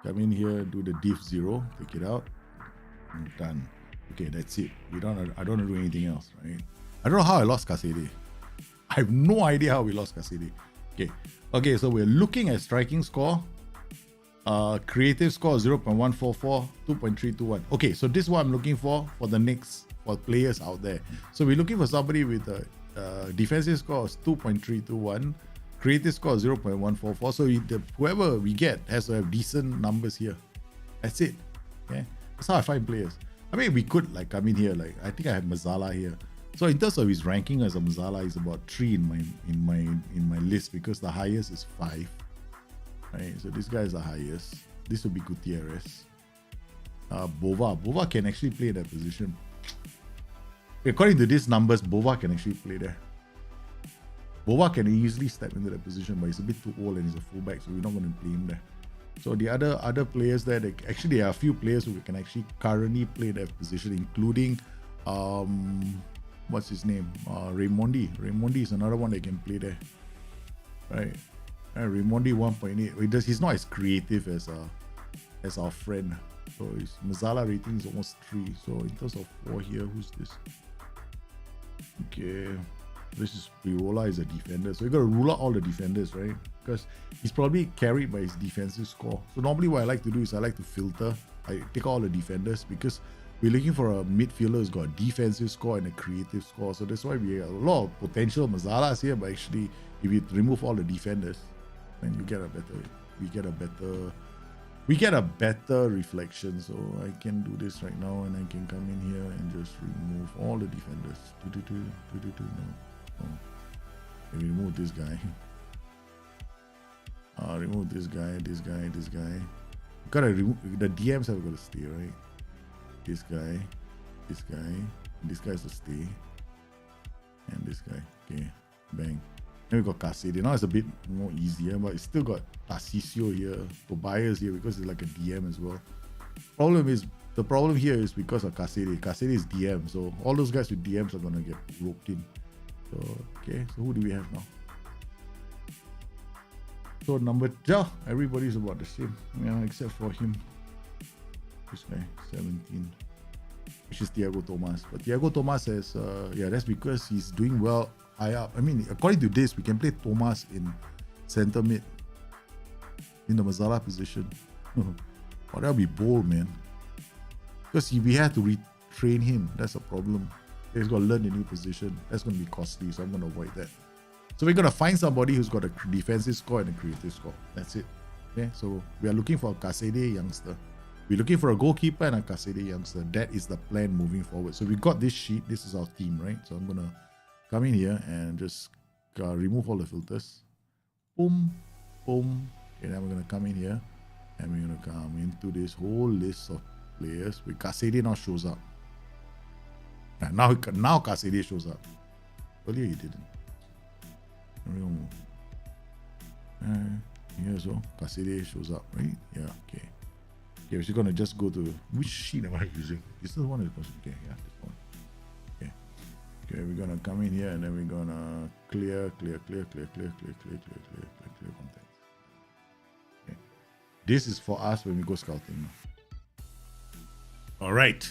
Come in here. Do the diff 0. Take it out. And done. Okay, that's it. I don't want to do anything else, right? I don't know how I lost Kasedi. I have no idea how we lost Kasedi. Okay. So we're looking at striking score. Creative score 0.144, 2.321. Okay, so this is what I'm looking for players out there. So we're looking for somebody with a defensive score of 2.321, creative score 0.144. So whoever we get has to have decent numbers here. That's it. Okay, that's how I find players. I mean, we could come in here. I think I have Mazzala here. So in terms of his ranking as a Mazzala, he's about 3 in my list because the highest is 5. Right, so this guy is the highest. This will be Gutierrez. Bova can actually play that position. According to these numbers, Bova can actually play there. Bova can easily step into that position, but he's a bit too old and he's a fullback, so we're not going to play him there. So the other players there, there are a few players who can actually currently play that position, including what's his name? Raimondi. Raimondi is another one that can play there. Right. Raimondi 1.8. He's not as creative as our friend. So his Mazzala rating is almost 3. So in terms of 4 here, who's this? Okay, this is Pirola is a defender. So you got to rule out all the defenders, right? Because he's probably carried by his defensive score. So normally what I like to do is I like to filter. I take all the defenders because we're looking for a midfielder who's got a defensive score and a creative score. So that's why we have a lot of potential Mazzalas here. But actually, if you remove all the defenders, then we get a better reflection. So I can do this right now, and I can come in here and just remove all the defenders. No. And remove this guy. Remove this guy. Gotta remove the DMs have got to stay, right? This guy, this guy has to stay, and this guy. Okay, bang. Then we got Kasedi. Now it's a bit more easier, but it's still got Tarcisio here, Tobias here because it's like a DM as well. The problem here is because of Kasedi. Kasedi is DM, so all those guys with DMs are gonna get roped in. So okay, so who do we have now? So everybody's about the same, except for him. This guy, 17, which is Thiago Thomas. But Thiago Thomas says, that's because he's doing well high up. I mean, according to this, we can play Thomas in center mid in the Mazzala position. Oh, that'll be bold, man. Because we have to retrain him. That's a problem. He's got to learn a new position. That's going to be costly, so I'm going to avoid that. So we're gonna find somebody who's got a defensive score and a creative score. That's it. Okay, so we are looking for a Kasede youngster. We're looking for a goalkeeper and a Kasede youngster. That is the plan moving forward. So we got this sheet. This is our team, right? So I'm gonna come in here and just remove all the filters. Boom, boom. Okay, then we're gonna come in here and we're gonna come into this whole list of players. With Kasede now shows up. Now Kasede shows up. Earlier he didn't. Here so Kasede shows up, right? Yeah, okay. Okay, we're gonna just go to which sheet am I using? Is this the one? Okay, yeah, this one. Okay. Okay, we're gonna come in here and then we're gonna clear content. Okay. This is for us when we go scouting. All right.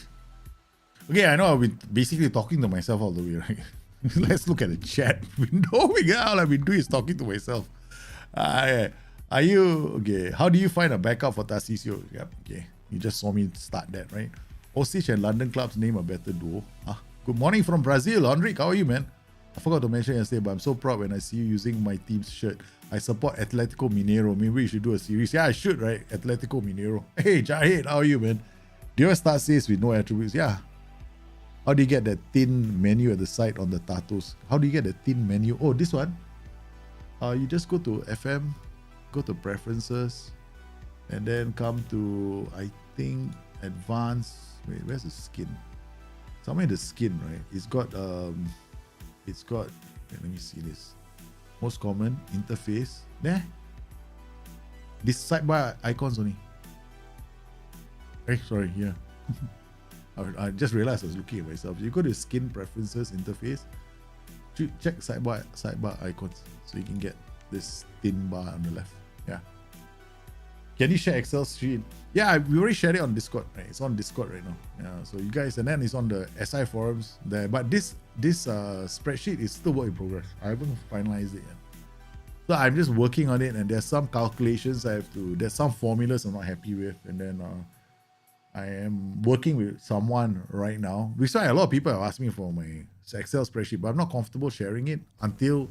Okay, I know I've been basically talking to myself all the way, right? Let's look at the chat window. All I've been doing is talking to myself. Are you okay? How do you find a backup for Tarcisio? Yep, okay. You just saw me start that, right? Osage and London clubs name a better duo. Good morning from Brazil, Henrik. How are you, man? I forgot to mention yesterday, but I'm so proud when I see you using my team's shirt. I support Atletico Mineiro. Maybe we should do a series. Yeah, I should, right? Atletico Mineiro. Hey, Jahid, how are you, man? Do you ever start says with no attributes? Yeah. How do you get that thin menu at the side on the Tatos? How do you get the thin menu? Oh, this one. You just go to FM, go to preferences, and then come to, I think, advanced. Wait, where's the skin? Somewhere in the skin, right? It's got wait, let me see this. Most common interface. There. This sidebar icons only. Hey, sorry, here. I just realized I was looking at myself. You go to skin preferences interface, check sidebar icons so you can get this thin bar on the left. Yeah. Can you share Excel sheet? Yeah, we already shared it on Discord, right? It's on Discord right now. Yeah, so you guys, and then it's on the SI forums there. But this spreadsheet is still work in progress. I haven't finalized it yet. So I'm just working on it, and there's some calculations there's some formulas I'm not happy with, and then I am working with someone right now. Which is why a lot of people have asked me for my Excel spreadsheet, but I'm not comfortable sharing it until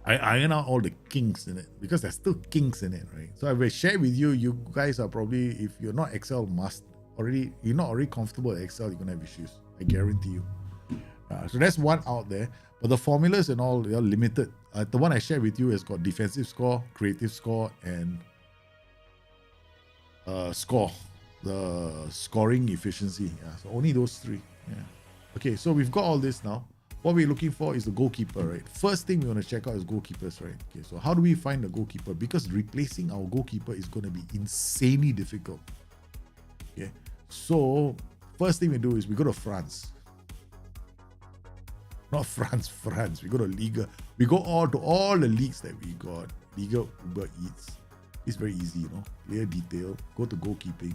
I iron out all the kinks in it, because there's still kinks in it, right? So I will share with you. You guys are probably, if you're not Excel you're not already comfortable with Excel, you're gonna have issues. I guarantee you. So that's one out there, but the formulas and all, they're limited. The one I shared with you has got defensive score, creative score, and score, the scoring efficiency. Yeah, so only those three. Yeah. Okay, so we've got all this now. What we're looking for is the goalkeeper, right? First thing we want to check out is goalkeepers, right? Okay, so how do we find the goalkeeper? Because replacing our goalkeeper is going to be insanely difficult. Okay, so first thing we do is we go to France. Not France. We go to Liga. We go to all the leagues that we got. Liga, Uber Eats. It's very easy, you know. Player detail. Go to goalkeeping.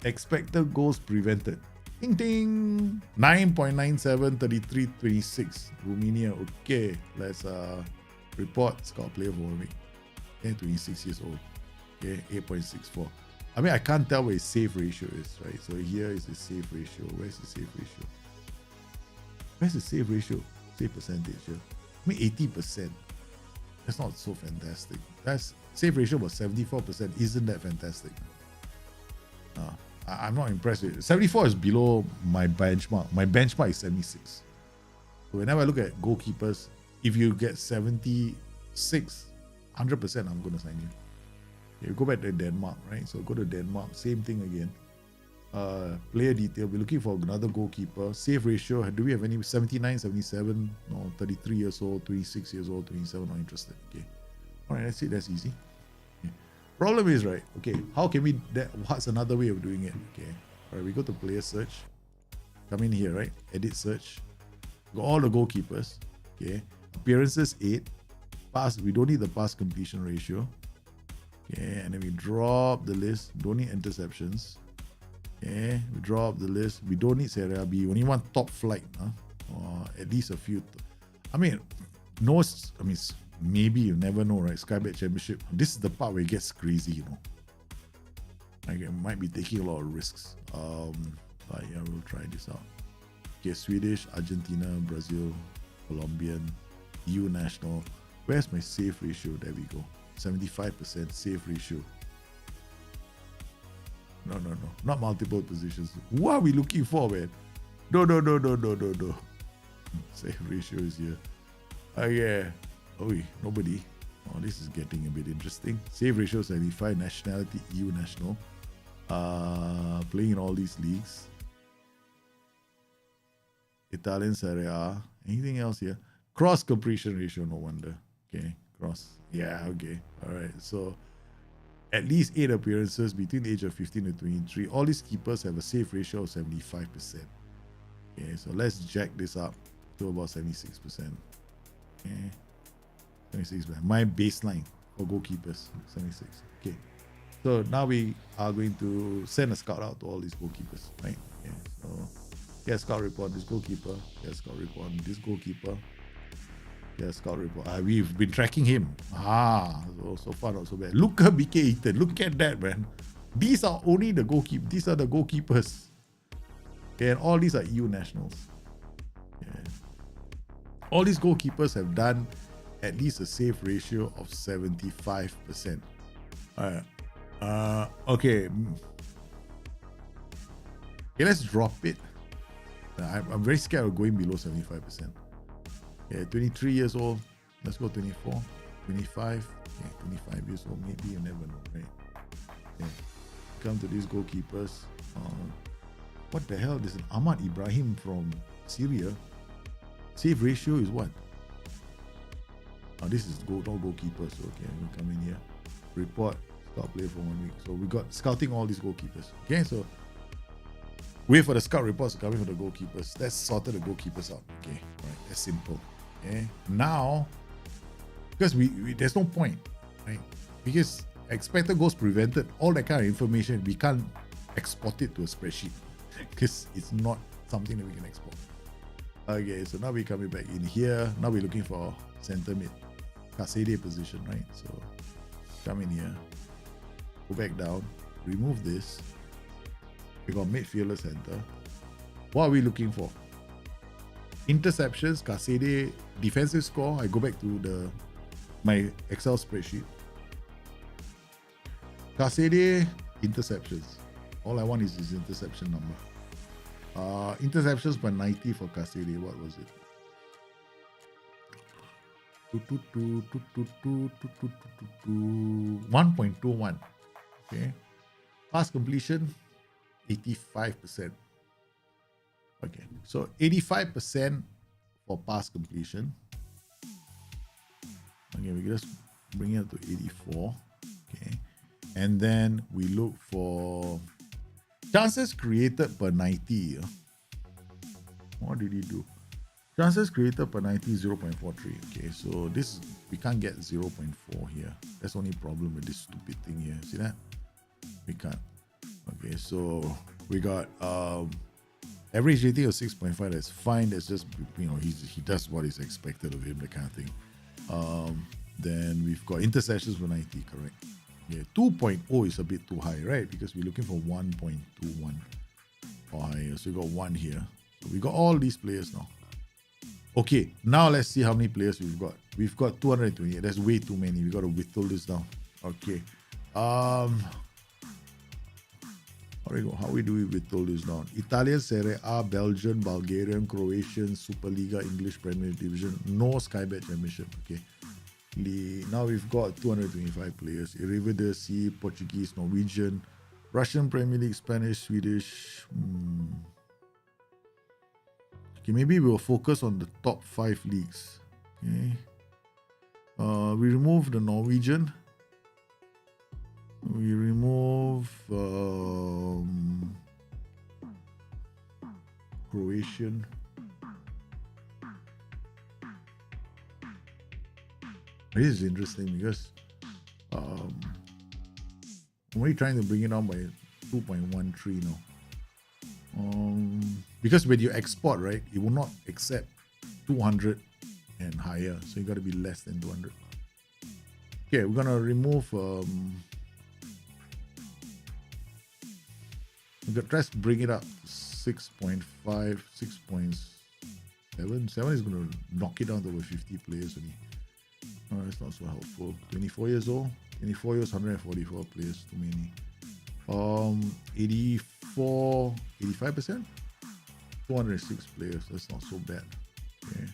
Expected goals prevented. Ding ding. 9.97, 33, 26. Romania. Okay. Let's report scout player for a week. Okay, 26 years old. Okay, 8.64. I mean, I can't tell where his save ratio is, right? So here is the save ratio. Where's the save ratio? Where's the save ratio? Save percentage here. I mean, 80%. That's not so fantastic. That's save ratio was 74%. Isn't that fantastic? I'm not impressed with it. 74 is below my benchmark. My benchmark is 76. So whenever I look at goalkeepers, if you get 76, 100%, I'm going to sign you. Okay, go back to Denmark, right? So go to Denmark, same thing again. Player detail, we're looking for another goalkeeper. Save ratio, do we have any? 79, 77, no, 33 years old, 26 years old, 27, not interested. Okay. All right, that's it, that's easy. Okay. Problem is, right, okay, how can we, what's another way of doing it? Okay, all right, we go to player search, come in here, right, edit search, got all the goalkeepers, okay, appearances 8, pass, we don't need the pass completion ratio, okay, and then we drop the list, don't need interceptions, okay, we drop the list, we don't need Serie A B, we only want top flight, or at least a few, maybe you never know, right? Sky Bet Championship. This is the part where it gets crazy, you know. I might be taking a lot of risks. But yeah, we'll try this out. Okay, Swedish, Argentina, Brazil, Colombian, EU national. Where's my save ratio? There we go. 75% save ratio. No. Not multiple positions. What are we looking for, man? No. Save ratio is here. Yeah. Oh, nobody. Oh, this is getting a bit interesting. Save ratio 75, nationality EU national. Playing in all these leagues. Italian Serie A. Anything else here? Cross completion ratio, no wonder. Okay, cross. Yeah, okay. All right. So at least 8 appearances between the age of 15 to 23. All these keepers have a save ratio of 75%. Okay, so let's jack this up to about 76%. Okay. 76%. My baseline for goalkeepers, 76. Okay. So now we are going to send a scout out to all these goalkeepers, right? Okay. So get a scout report on this goalkeeper. Get a scout report on this goalkeeper. Get a scout report. We've been tracking him. So far not so bad. Look at BK Eaton. Look at that, man. These are only the goalkeepers. These are the goalkeepers. Okay, and all these are EU nationals. Yeah. All these goalkeepers have done at least a save ratio of 75%. Alright. Okay, let's drop it. I'm very scared of going below 75%. Yeah, 23 years old. Let's go 24, 25. Okay, 25 years old. Maybe you never know, right? Okay. Come to these goalkeepers. What the hell? There's an Ahmad Ibrahim from Syria. Save ratio is what? This is no goalkeepers. Okay, we'll come in here. Report. Scout play for 1 week. So we got scouting all these goalkeepers. Okay, so wait for the scout reports to come in for the goalkeepers. Let's sort the goalkeepers out. Okay, right. That's simple. Okay. Now, because we there's no point, right? Because expected goals prevented, all that kind of information, we can't export it to a spreadsheet because it's not something that we can export. Okay, so now we're coming back in here. Now we're looking for center mid, Kasede position, right? So come in here. Go back down, remove this. We got midfielder center. What are we looking for? Interceptions, Kasede, defensive score. I go back to my Excel spreadsheet. Kasede, interceptions. All I want is his interception number. Interceptions per 90 for Kasede. What was it? 1.21. Okay. Pass completion, 85%. Okay. So 85% for pass completion. Okay, we just bring it to 84. Okay. And then we look for chances created per 90. What did he do? Chances created per 90, 0.43. Okay, so this, we can't get 0.4 here. That's the only problem with this stupid thing here. See that? We can't. Okay, so we got average rating of 6.5. That's fine. That's just, he does what is expected of him, that kind of thing. Then we've got interceptions for 90, correct? Yeah, 2.0 is a bit too high, right? Because we're looking for 1.21 or higher. So we got 1 here. So we got all these players now. Okay, now let's see how many players we've got. We've got 228. That's way too many. We got to whittle this down. Okay. How do we whittle this down? Italian Serie A, Belgian, Bulgarian, Croatian, Superliga, English Premier Division, no Sky Bet Championship. Okay. Now we've got 225 players. Eredivisie, Portuguese, Norwegian, Russian Premier League, Spanish, Swedish. Okay, maybe we'll focus on the top 5 leagues. Okay. We remove the Norwegian. We remove Croatian. This is interesting because I'm only trying to bring it down by 2.13 now. Because when you export, right, it will not accept 200 and higher, so you got to be less than 200. Okay, we're gonna remove. Let's bring it up to 6.5, 6.7. 7 is going to knock it down to over 50 players only. Oh, that's not so helpful. 24 years old. 24 years, 144 players. Too many. 84, 85%? 206 players. That's not so bad. Okay.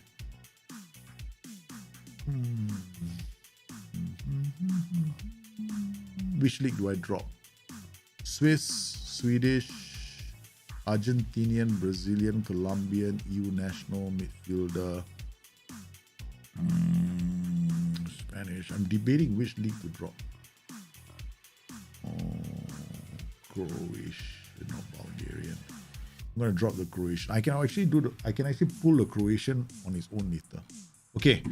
Which league do I drop? Swiss, Swedish, Argentinian, Brazilian, Colombian, EU national, midfielder, Spanish. I'm debating which league to drop. Croatian or Bulgarian. I'm gonna drop the Croatian. I can actually pull the Croatian on its own later. Okay.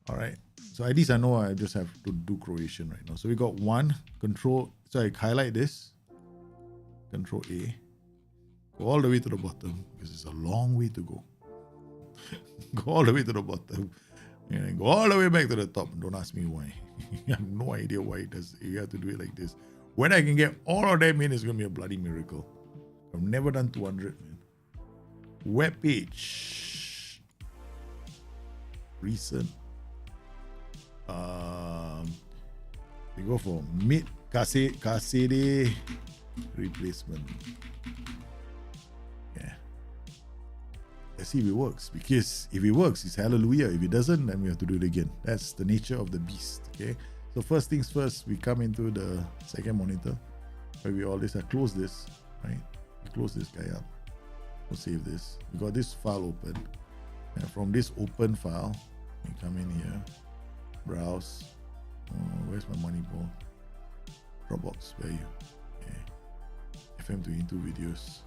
All right. So at least I know I just have to do Croatian right now. So we got one control. So I highlight this. Control A. Go all the way to the bottom because it's a long way to go. Go all the way to the bottom. And go all the way back to the top. Don't ask me why. I have no idea why it does. You have to do it like this. When I can get all of them in, it's going to be a bloody miracle. I've never done 200, man. Web page. Recent. We go for mid Kasede replacement. Yeah. Let's see if it works. Because if it works, it's hallelujah. If it doesn't, then we have to do it again. That's the nature of the beast. Okay. So first things first, we come into the second monitor. Where we all this. I close this. Right. We close this guy up. We'll save this. We got this file open. And from this open file, we come in here. Browse. Where's my Moneyball? Dropbox, where are you? Okay. FM22 videos.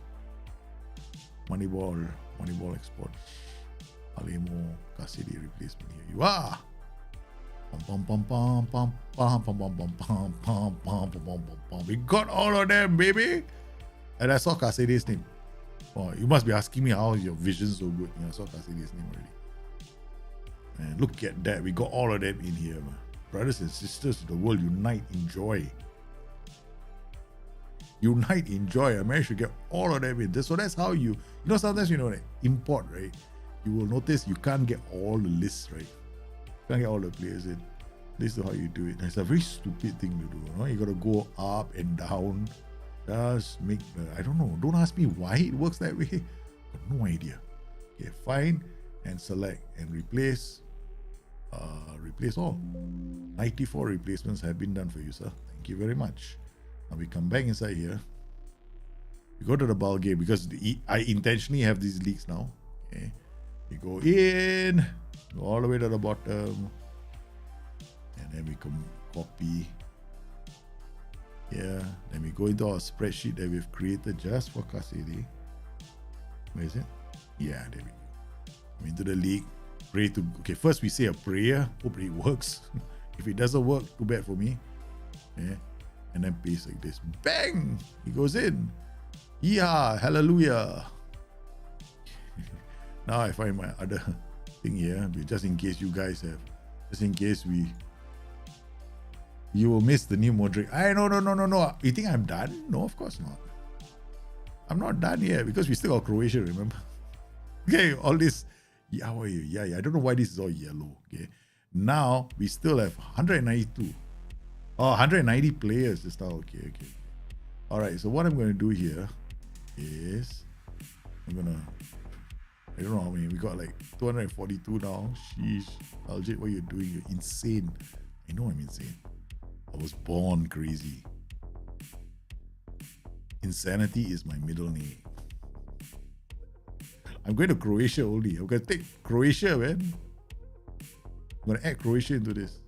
Moneyball export. Palermo, Kasede replacement. Here you are. We got all of them, baby. And I saw Kasede's name. Oh, you must be asking me how your vision's so good. Yeah, I saw Kasede's name already. And look at that. We got all of them in here, man. Brothers and sisters of the world, unite in joy. Unite in joy. I managed to get all of them in. So that's how sometimes, like import, right? You will notice you can't get all the lists, right? You can't get all the players in. This is how you do it. It's a very stupid thing to do. You got to go up and down. Just make I don't know. Don't ask me why it works that way. I have no idea. Okay, find and select and replace. Replace all. 94 replacements have been done for you, sir. Thank you very much. Now we come back inside here. We go to the ball game because I intentionally have these leagues now. Okay. We go in, go all the way to the bottom, and then we can copy. Yeah. Then we go into our spreadsheet that we've created just for Kasede. Where is it? Yeah, there we go. Into the league. Pray to. Okay, first we say a prayer. Hopefully it works. If it doesn't work, too bad for me. Yeah. And then paste like this. Bang! He goes in. Yeah, hallelujah. Now I find my other thing here. Just in case you guys have. Just in case you will miss the new Modric. No. You think I'm done? No, of course not. I'm not done yet because we still got Croatia, remember? Okay, all this. Yeah, I don't know why this is all yellow. Okay. Now we still have 192. Oh, 190 players just now. Okay. All right. So what I'm going to do here is I don't know how many. We got like 242 now. Sheesh. Aljit, what are you doing? You're insane. I know I'm insane. I was born crazy. Insanity is my middle name. I'm going to Croatia only. I'm going to take Croatia, man. I'm going to add Croatia into this.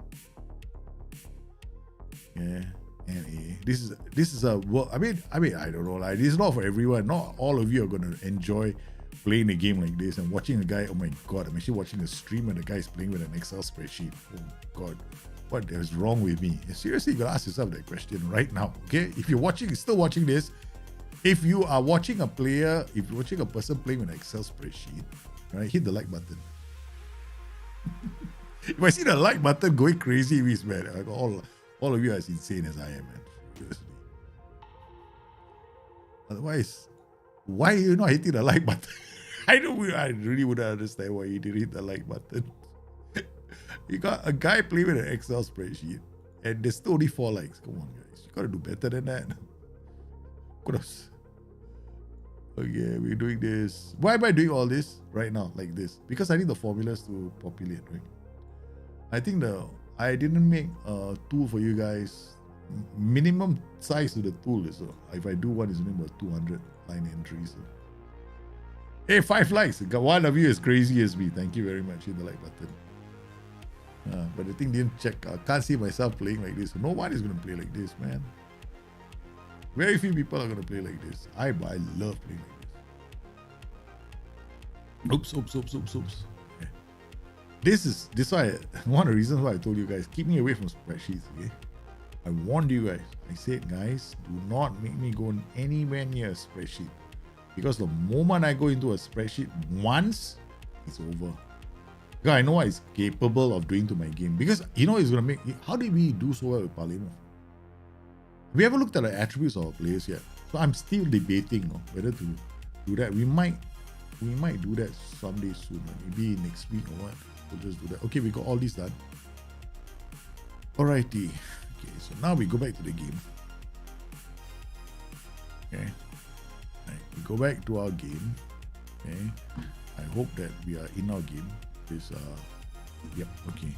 Yeah, NA. This is a work. I mean, I don't know. Like, this is not for everyone. Not all of you are going to enjoy playing a game like this and watching a guy. Oh my God, I'm actually watching a stream and the guy is playing with an Excel spreadsheet. Oh God, what is wrong with me? Seriously, you got to ask yourself that question right now. Okay, if you're still watching this. If you are watching a player, if you're watching a person playing with an Excel spreadsheet, right, hit the like button. If I see the like button going crazy, it means, man, all of you are as insane as I am, man. Seriously. Otherwise, Why are you not hitting the like button? I really wouldn't understand why you didn't hit the like button. You got a guy playing with an Excel spreadsheet and there's still only 4 likes. Come on, guys. You gotta do better than that. Gross. Okay, we're doing this. Why am I doing all this right now like this? Because I need the formulas to populate, right? I think I didn't make a tool for you guys. Minimum size of the tool is if I do one is only about 200 line entries. Hey, 5 likes. One of you is crazy as me. Thank you very much. Hit the like button. But the thing didn't check. I can't see myself playing like this. No one is going to play like this, man. Very few people are going to play like this. I love playing like this. Oops. Okay. This is why one of the reasons why I told you guys, keep me away from spreadsheets, okay? I warned you guys. I said, guys, do not make me go anywhere near a spreadsheet. Because the moment I go into a spreadsheet once, it's over. Because I know what it's capable of doing to my game. Because you know it's going to make... How did we do so well with Palermo? Have we ever looked at the attributes of our players yet? So I'm still debating whether to do that. We might do that someday soon. Maybe next week or what. We'll just do that. Okay, we got all this done. Alrighty. Okay, so now we go back to the game. Okay. Right, we go back to our game. Okay. I hope that we are in our game. This yep, okay.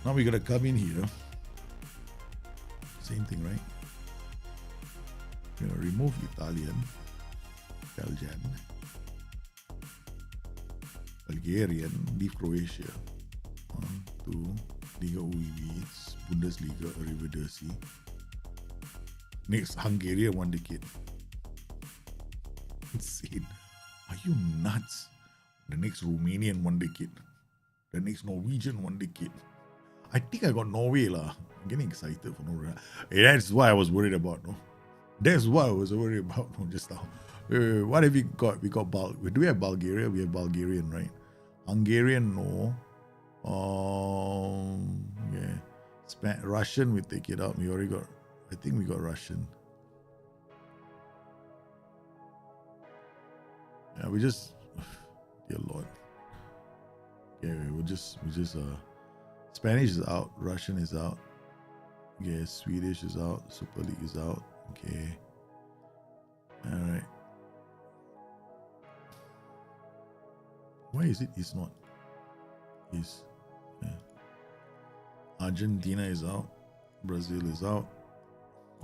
Now we're gonna come in here. Same thing, right? We're gonna remove Italian, Belgian, Bulgarian, leave Croatia. 1, 2, Liga UEV, Bundesliga, Arrivederci. Next, Hungarian 1 decade. Insane. Are you nuts? The next Romanian 1 decade. The next Norwegian 1 decade. I think I got Norway lah. I'm getting excited for Norway. Hey, that's what I was worried about, no? That's what I was worried about just now. What have we got? We got do we have Bulgaria? We have Bulgarian, right? Hungarian, no. Yeah. Russian, we take it out. We already got, I think we got Russian. Yeah, we just, dear Lord. Yeah, we just Spanish is out, Russian is out. Yeah, Swedish is out, Super League is out. Okay. All right. Why is it? It's not. Is yeah. Argentina is out. Brazil is out.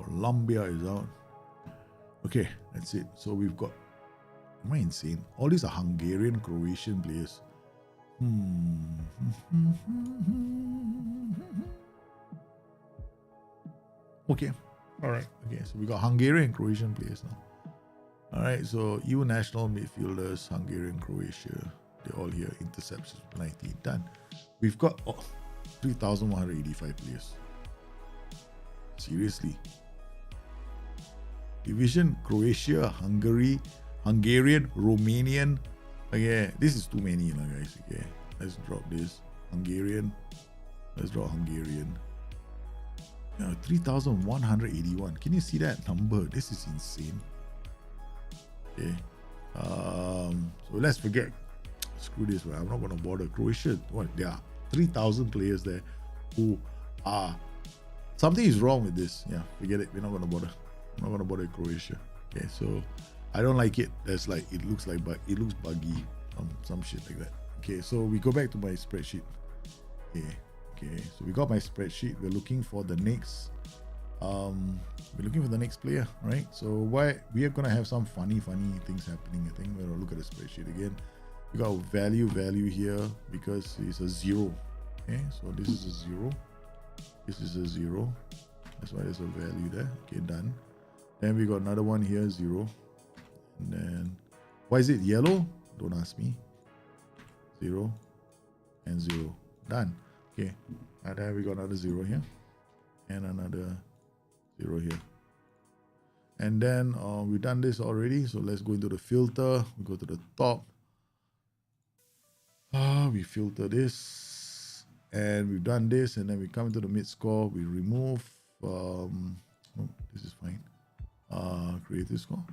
Colombia is out. Okay, that's it. So we've got. Am I insane? All these are Hungarian, Croatian players. Okay. All right. Okay. So we got Hungarian and Croatian players now. All right. So EU national midfielders, Hungarian, Croatia. They're all here. Interceptions 90. Done. We've got 3,185 players. Seriously. Division Croatia, Hungary, Hungarian, Romanian. Okay, this is too many, guys. Okay, let's drop this. Hungarian. Let's drop Hungarian. 3,181. Can you see that number? This is insane. Okay. So let's forget. Screw this. Right? I'm not going to bother. Croatia. What? There are 3,000 players there who are. Something is wrong with this. Yeah, forget it. We're not going to bother. I'm not going to bother Croatia. Okay, so I don't like it. That's like it looks buggy. Some shit like that. Okay, so we go back to my spreadsheet. Okay, so we got my spreadsheet. We're looking for the next player, right? So we are gonna have some funny things happening. I think we're gonna look at the spreadsheet again. We got value here because it's a 0. Okay, so this is a 0. This is a 0. That's why there's a value there. Okay, done. Then we got another one here, 0. And then why is it yellow? Don't ask me. 0 and 0. Done. Okay. And then we got another 0 here. And another 0 here. And then we've done this already. So let's go into the filter. We go to the top. We filter this. And we've done this. And then we come into the mid score. We remove. This is fine. Creative score.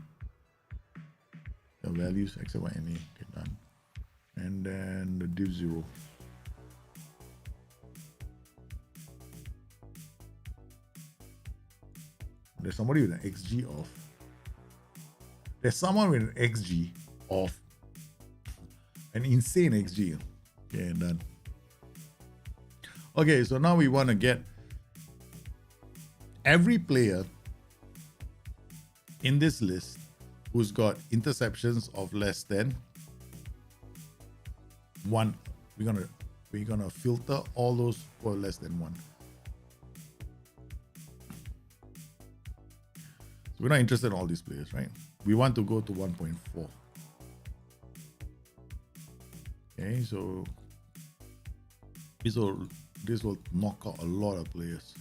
The values except for any. Okay, done. And then the div 0. There's somebody with an XG of. There's someone with an XG of an insane XG. Okay, done. Okay, so now we want to get every player in this list who's got interceptions of less than 1. We're gonna filter all those for less than 1. So we're not interested in all these players, right? We want to go to 1.4. Okay, so this will knock out a lot of players.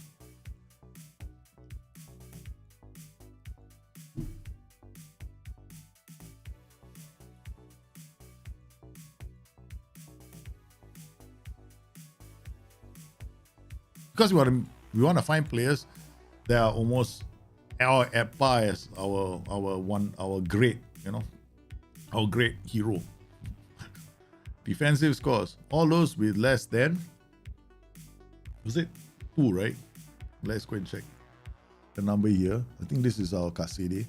Because we want to find players that are almost at par as our great, our great hero. Defensive scores, all those with less than, was it 2, right? Let's go and check the number here. I think this is our Casede.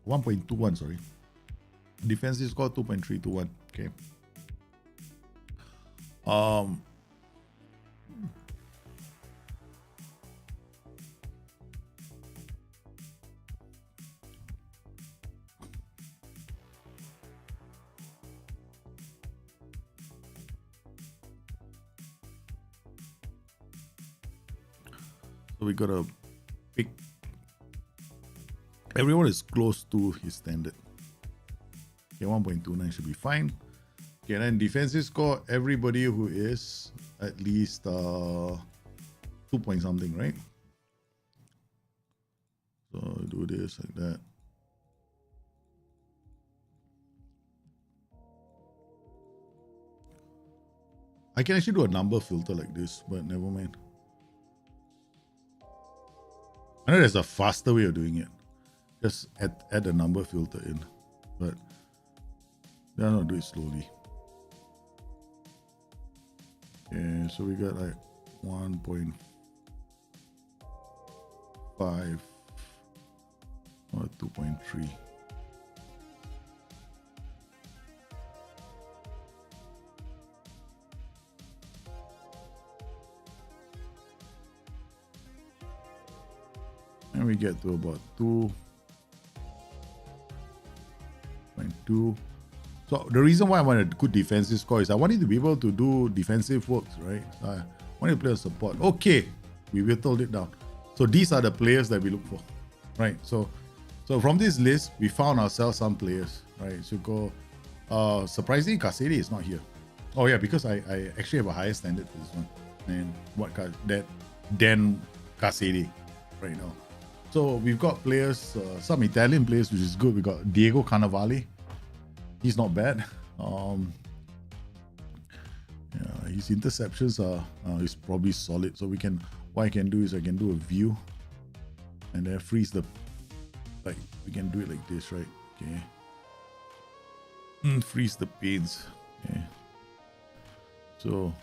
1.21, sorry. Defensive score 2.321. Okay. So we gotta pick. Everyone is close to his standard. Okay, 1.29 should be fine. Okay, then defensive score, everybody who is at least 2 point something, right? So do this like that. I can actually do a number filter like this, but never mind. I know there's a faster way of doing it. Just add the number filter in, but I'm not do it slowly. Okay, so we got like 1.5 or 2.3. And we get to about 2.2. So the reason why I want a good defensive score is I want you to be able to do defensive works, right? I want you to play a support. Okay, we whittled it down. So these are the players that we look for, right? So from this list, we found ourselves some players, right? So go, surprisingly, Casede is not here. Oh yeah, because I actually have a higher standard for this one. And than Casede right now. So we've got players, some Italian players, which is good. We got Diego Cannavale. He's not bad. Yeah, his interceptions are is probably solid. So what I can do is I can do a view, and then freeze the, like we can do it like this, right? Okay. Freeze the panes. Okay. So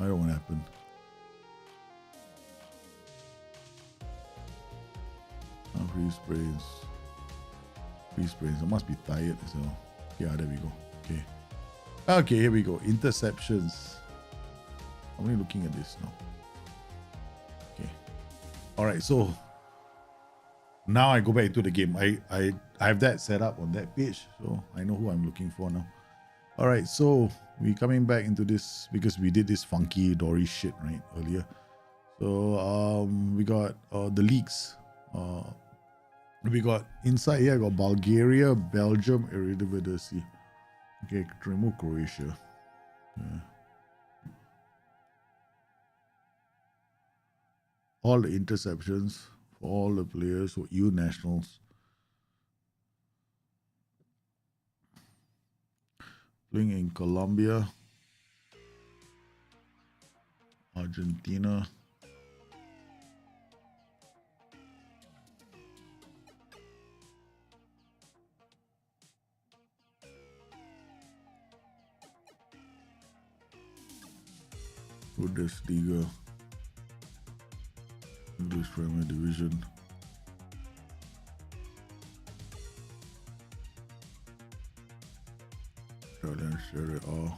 I don't want to happen. Freeze sprays. Freeze sprays. I must be tired as well. Yeah, there we go. Okay. Okay, here we go. Interceptions. I'm only looking at this now. Okay. Alright, so now I go back into the game. I have that set up on that page, so I know who I'm looking for now. Alright, so we coming back into this because we did this funky Dory shit right earlier. So we got the leagues. We got inside here, I got Bulgaria, Belgium, Eredivisie. Okay, remove Croatia. Yeah. All the interceptions for all the players for EU nationals. Playing in Colombia, Argentina, Bundesliga, English Premier Division. Italian Serie A.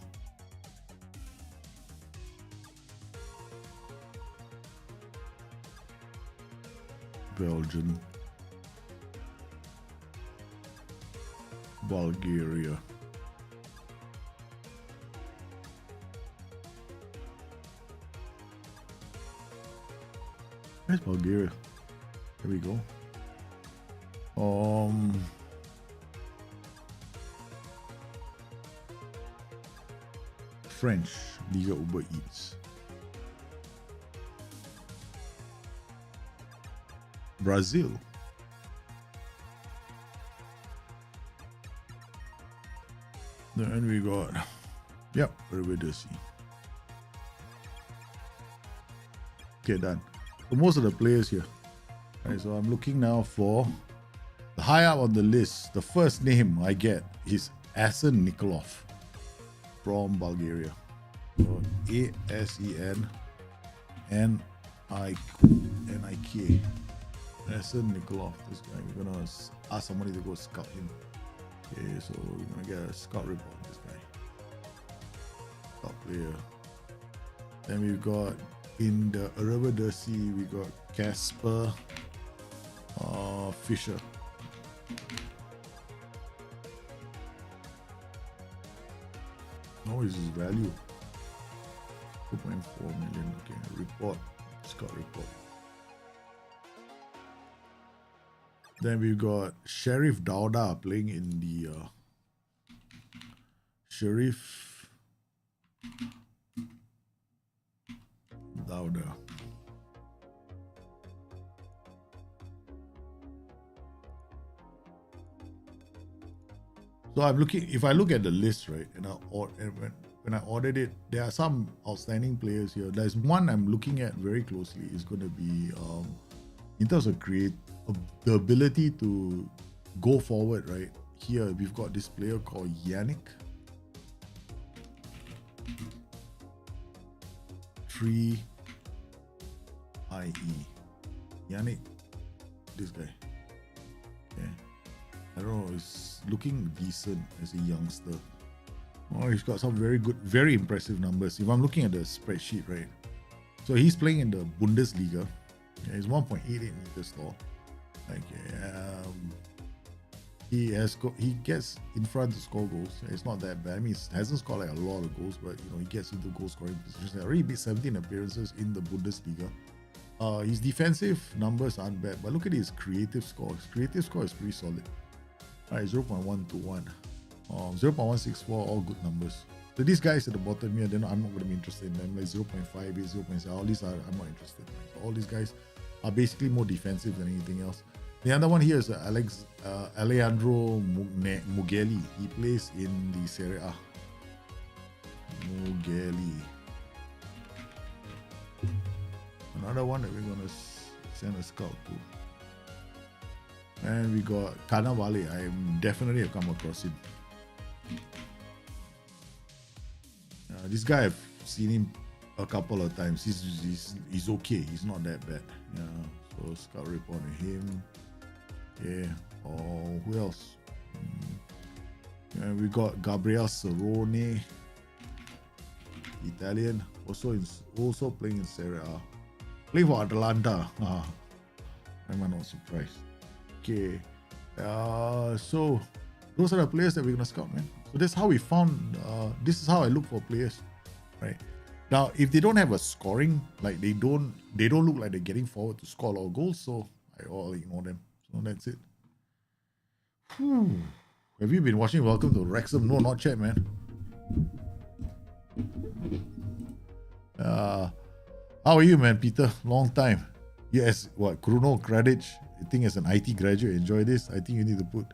Belgian. Bulgaria. Where's Bulgaria? There we go. French Liga Uber Eats. Brazil. Then we got, yep, Eredivisie. Okay, done. So most of the players here. Right, so I'm looking now for the high up on the list. The first name I get is Asen Nikolov from Bulgaria. So ASENNIK. Asen Nikolov. This guy. We're gonna ask somebody to go scout him. Okay, so we're gonna get a scout report on this guy. Top player. Then we've got in the Eredivisie, we got Casper Fischer. How is his value? 2.4 million. Okay, report. Scout report. Then we've got Sheriff Dauda playing in the Sheriff Dauda. So I'm looking, if I look at the list, right, and when I ordered it, there are some outstanding players here. There's one I'm looking at very closely. Is going to be in terms of the ability to go forward, right? Here we've got this player called Yannick. 3 IE. Yannick, this guy. Yeah. I don't know, he's looking decent as a youngster. Oh, he's got some very good, very impressive numbers. If I'm looking at the spreadsheet, right? So he's playing in the Bundesliga. Yeah, he's 1.88 meters tall. Like, he gets in front to score goals. It's not that bad. I mean, he hasn't scored like a lot of goals, but you know, he gets into goal scoring positions. He already beat 17 appearances in the Bundesliga. His defensive numbers aren't bad, but look at his creative score. His creative score is pretty solid. All right, 0.121, 0.164, all good numbers. So these guys at the bottom here, then I'm not going to be interested in them. Like 0.58, 0.7, all these I'm not interested in. So all these guys are basically more defensive than anything else. The other one here is Alejandro Mugelli. He plays in the Serie A. Mugelli. Another one that we're going to send a scout to. And we got Cannavale. I definitely have come across him. This guy, I've seen him a couple of times. He's okay. He's not that bad. Yeah. So scout report on him. Yeah. Oh, who else? And we got Gabriel Cerrone, Italian, also playing in Serie A. Playing for Atalanta. I'm not surprised. Okay. So those are the players that we're gonna scout, man. So that's how we found. This is how I look for players, right? Now, if they don't have a scoring, like they don't look like they're getting forward to score a lot of goals, so I all ignore them. So that's it. Whew. Have you been watching Welcome to Wrexham? No, not yet, man. How are you, man, Peter? Long time. Yes, what? Kruno Kradic, I think as an IT graduate, enjoy this. I think you need to put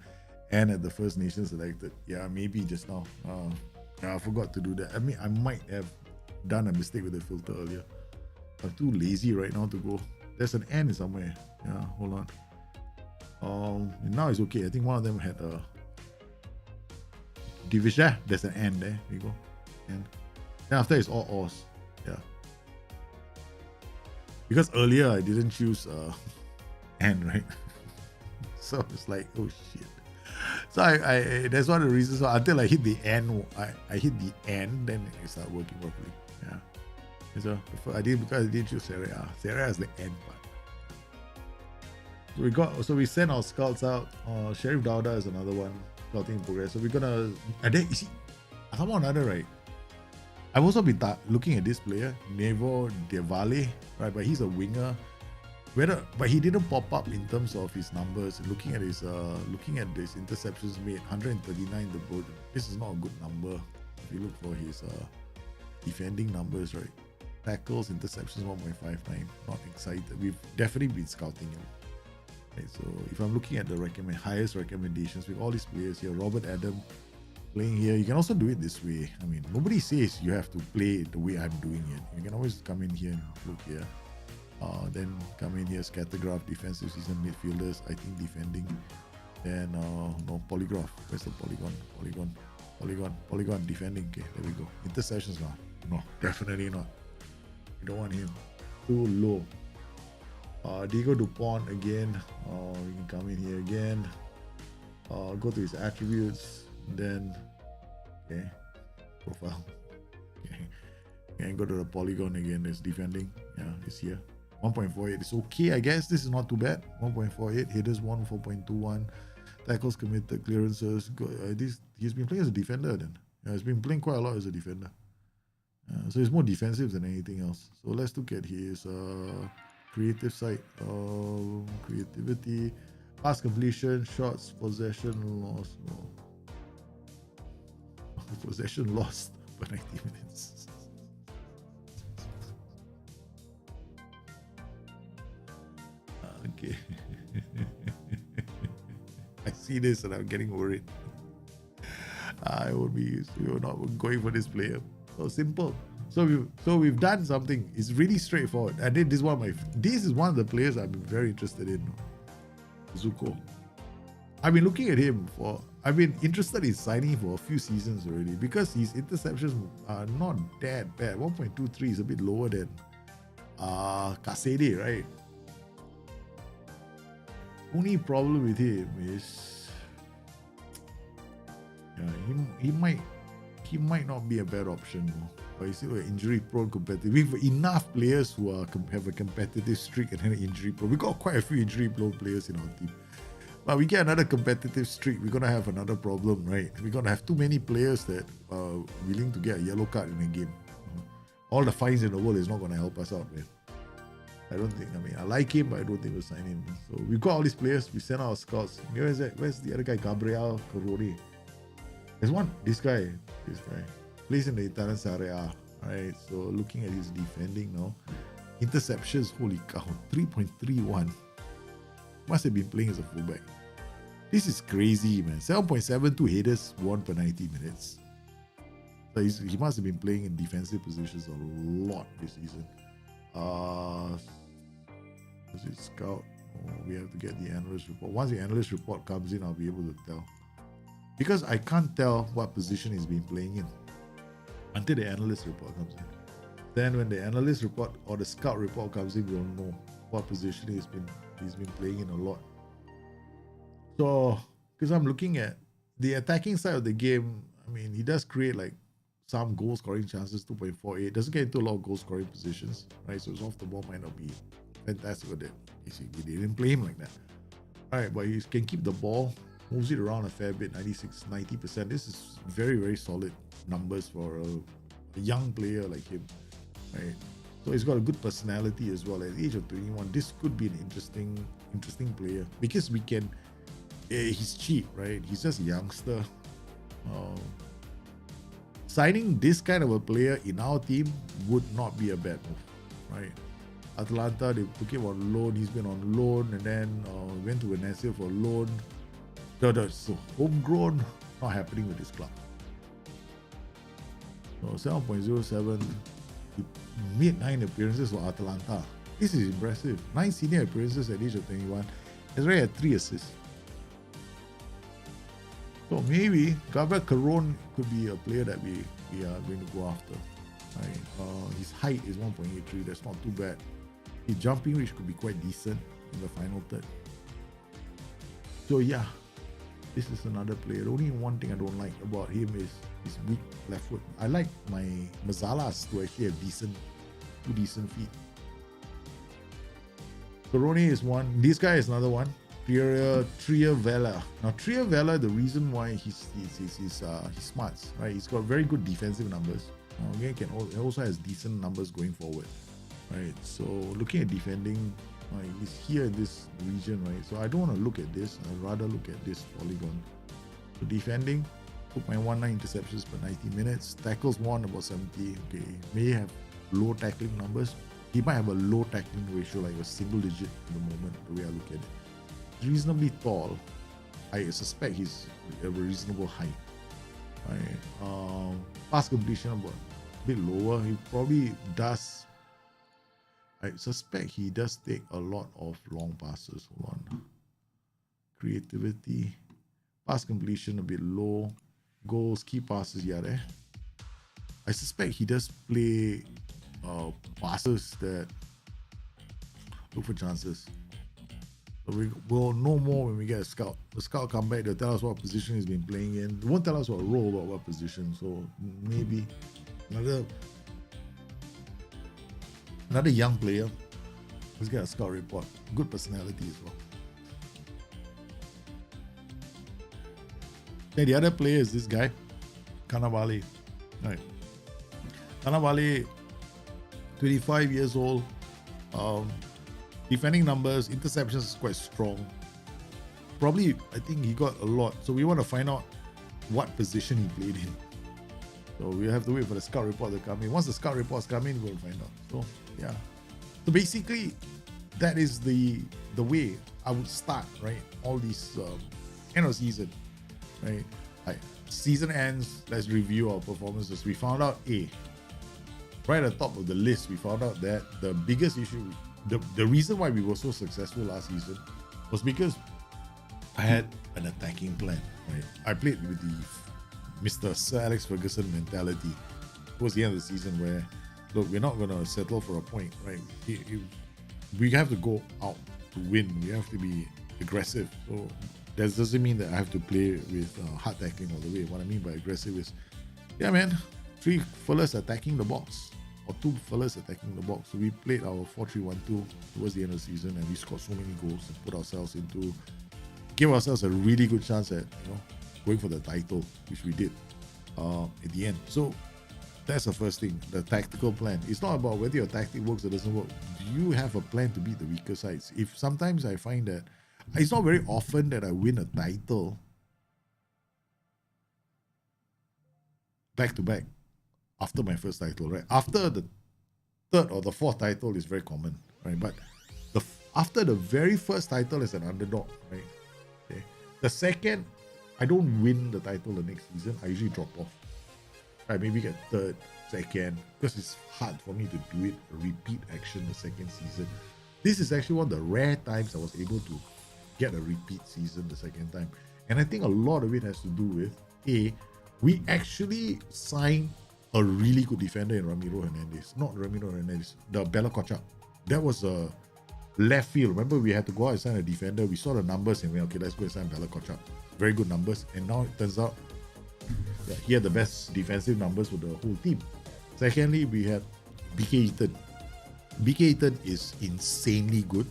N at the First Nation selected. Yeah, maybe just now. I forgot to do that. I mean, I might have done a mistake with the filter earlier. I'm too lazy right now to go. There's an N somewhere. Yeah, hold on. Now it's okay. I think one of them had a division. There's an N there. There you go. And then after it's all O's. Yeah. because earlier I didn't choose N, right? So it's like, oh shit. So I that's one of the reasons. So until I hit the N, I hit the N, then it started working properly. Yeah. So I did, because I didn't choose Serie A. Serie A is the N part. So we sent our scouts out. Sheriff Dauda is another one, scouting in progress. So we're gonna, and then you see, somehow another, right? I've also been looking at this player, Nevo Devale, right? But he's a winger. But he didn't pop up in terms of his numbers. Looking at his interceptions made, 139 the board. This is not a good number. If you look for his defending numbers, right? Tackles, interceptions 1.59. Not excited. We've definitely been scouting him. Right, so if I'm looking at the highest recommendations with all these players here, Robert Adam playing here, you can also do it this way. I mean, nobody says you have to play the way I'm doing it. You can always come in here and look here. Then come in here, scattergraph, defensive season midfielders, I think defending. Then no, polygraph. Where's the polygon, defending. Okay, there we go. Interceptions now. No, definitely not. You don't want him. Too low. Diego Dupont again. You can come in here again. Go to his attributes. Then okay, profile. Okay. And go to the polygon again. There's defending. Yeah, it's here. 1.48. It's okay, I guess. This is not too bad. 1.48. Headers 4.21. Tackles committed, clearances. He's been playing as a defender then. Yeah, he's been playing quite a lot as a defender. So he's more defensive than anything else. So let's look at his creative side. Creativity, pass completion, shots, possession loss. Possession lost for 90 minutes. Okay. I see this and I'm getting worried. We're not going for this player. So simple. So we've done something. It's really straightforward. And this is one of the players I've been very interested in. Zuko. I've been looking at him I've been interested in signing for a few seasons already, because his interceptions are not that bad. 1.23 is a bit lower than Kasede, right? Only problem with him is he might not be a bad option. But he's still an injury-prone competitive. We have enough players who have a competitive streak and then an injury-prone. We got quite a few injury-prone players in our team. But we get another competitive streak, we're gonna have another problem, right? We're gonna have too many players that are willing to get a yellow card in a game. All the fines in the world is not gonna help us out, man. I don't think. I like him, but I don't think we'll sign him. So we've got all these players. We send our scouts. Where's the other guy? Gabriel Corori. There's one. This guy. Plays in the Italian Serie A. Alright. So looking at his defending now, interceptions. Holy cow! 3.31. Must have been playing as a fullback. This is crazy, man. 7.72 headers won per 90 minutes. So he must have been playing in defensive positions a lot this season. Does it scout? We have to get the analyst report. Once the analyst report comes in, I'll be able to tell. Because I can't tell what position he's been playing in until the analyst report comes in. Then when the analyst report or the scout report comes in, we'll know what position he's been playing in a lot. So, because I'm looking at the attacking side of the game, he does create like some goal scoring chances, 2.48. Doesn't get into a lot of goal scoring positions, right? So his off the ball might not be fantastic with it. They didn't play him like that. All right, but he can keep the ball, moves it around a fair bit, 96, 90%. This is very, very solid numbers for a young player like him, right? So he's got a good personality as well. At the age of 21, this could be an interesting player, because we can. He's cheap, right? He's just a youngster. Signing this kind of a player in our team would not be a bad move, right? Atalanta, they took him on loan. He's been on loan, and then went to Venezia for loan. So homegrown, not happening with this club. So 7.07. He made 9 appearances for Atalanta. This is impressive. 9 senior appearances at the age of 21. He's already had 3 assists. So maybe Gabriel Caron could be a player that we are going to go after. Right? His height is 1.83. That's not too bad. His jumping reach could be quite decent in the final third. So yeah, this is another player. The only one thing I don't like about him is his weak left foot. I like my Mazalas to actually have two decent feet. Corone is one. This guy is another one. Triavella. Now Triavella, the reason why he's smart, right? He's got very good defensive numbers. Again, he also has decent numbers going forward, right? So looking at defending, he's here in this region, right? So I don't want to look at this. I'd rather look at this polygon. So defending, 2.19 interceptions per 90 minutes. Tackles won about 70. Okay, may have low tackling numbers. He might have a low tackling ratio, like a single digit at the moment, the way I look at it. Reasonably tall. I suspect he's a reasonable height. Right? Pass completion about a bit lower. He probably does. I suspect he does take a lot of long passes. Hold on. Creativity. Pass completion a bit low. Goals, key passes, yeah, there. I suspect he does play passes that look for chances. So we'll know more when we get a scout. The scout come back, they'll tell us what position he's been playing in. They won't tell us what role, but what position. So maybe another young player. Let's get a scout report. Good personality as well. Okay, the other player is this guy, Cannavale. Right. Cannavale, 25 years old. Defending numbers, interceptions is quite strong. Probably, I think he got a lot. So we want to find out what position he played in. So we have to wait for the scout report to come in. Once the scout reports come in, we'll find out. So yeah. So basically, that is the way I would start, right? All these end of season, right? Season ends, let's review our performances. We found out right at the top of the list, we found out that the biggest issue, the reason why we were so successful last season was because I had an attacking plan, right? I played with the Mr. Sir Alex Ferguson mentality towards the end of the season where, look, we're not going to settle for a point, right? We have to go out to win. We have to be aggressive. So that doesn't mean that I have to play with hard tackling all the way. What I mean by aggressive is, yeah, man, 3 fellas attacking the box or 2 fellas attacking the box. So we played our 4-3-1-2 towards the end of the season, and we scored so many goals and gave ourselves a really good chance at going for the title, which we did at the end. So that's the first thing, the tactical plan. It's not about whether your tactic works or doesn't work. Do you have a plan to beat the weaker sides? If sometimes I find that it's not very often that I win a title back to back after my first title, right? After the 3rd or the 4th title is very common, right? But after the very first title as an underdog, right? Okay. The second, I don't win the title the next season. I usually drop off. I maybe get 3rd, 2nd, because it's hard for me to do it, a repeat action the second season. This is actually one of the rare times I was able to get a repeat season the second time. And I think a lot of it has to do with, we actually signed a really good defender in Ramiro Hernandez. Not Ramiro Hernandez, the Bella Kotchap. That was a left field. Remember, we had to go out and sign a defender. We saw the numbers and we went, okay, let's go and sign Bella Kotchap. Very good numbers. And now it turns out that he had the best defensive numbers for the whole team. Secondly, we had BK Eaton. BK Eaton is insanely good.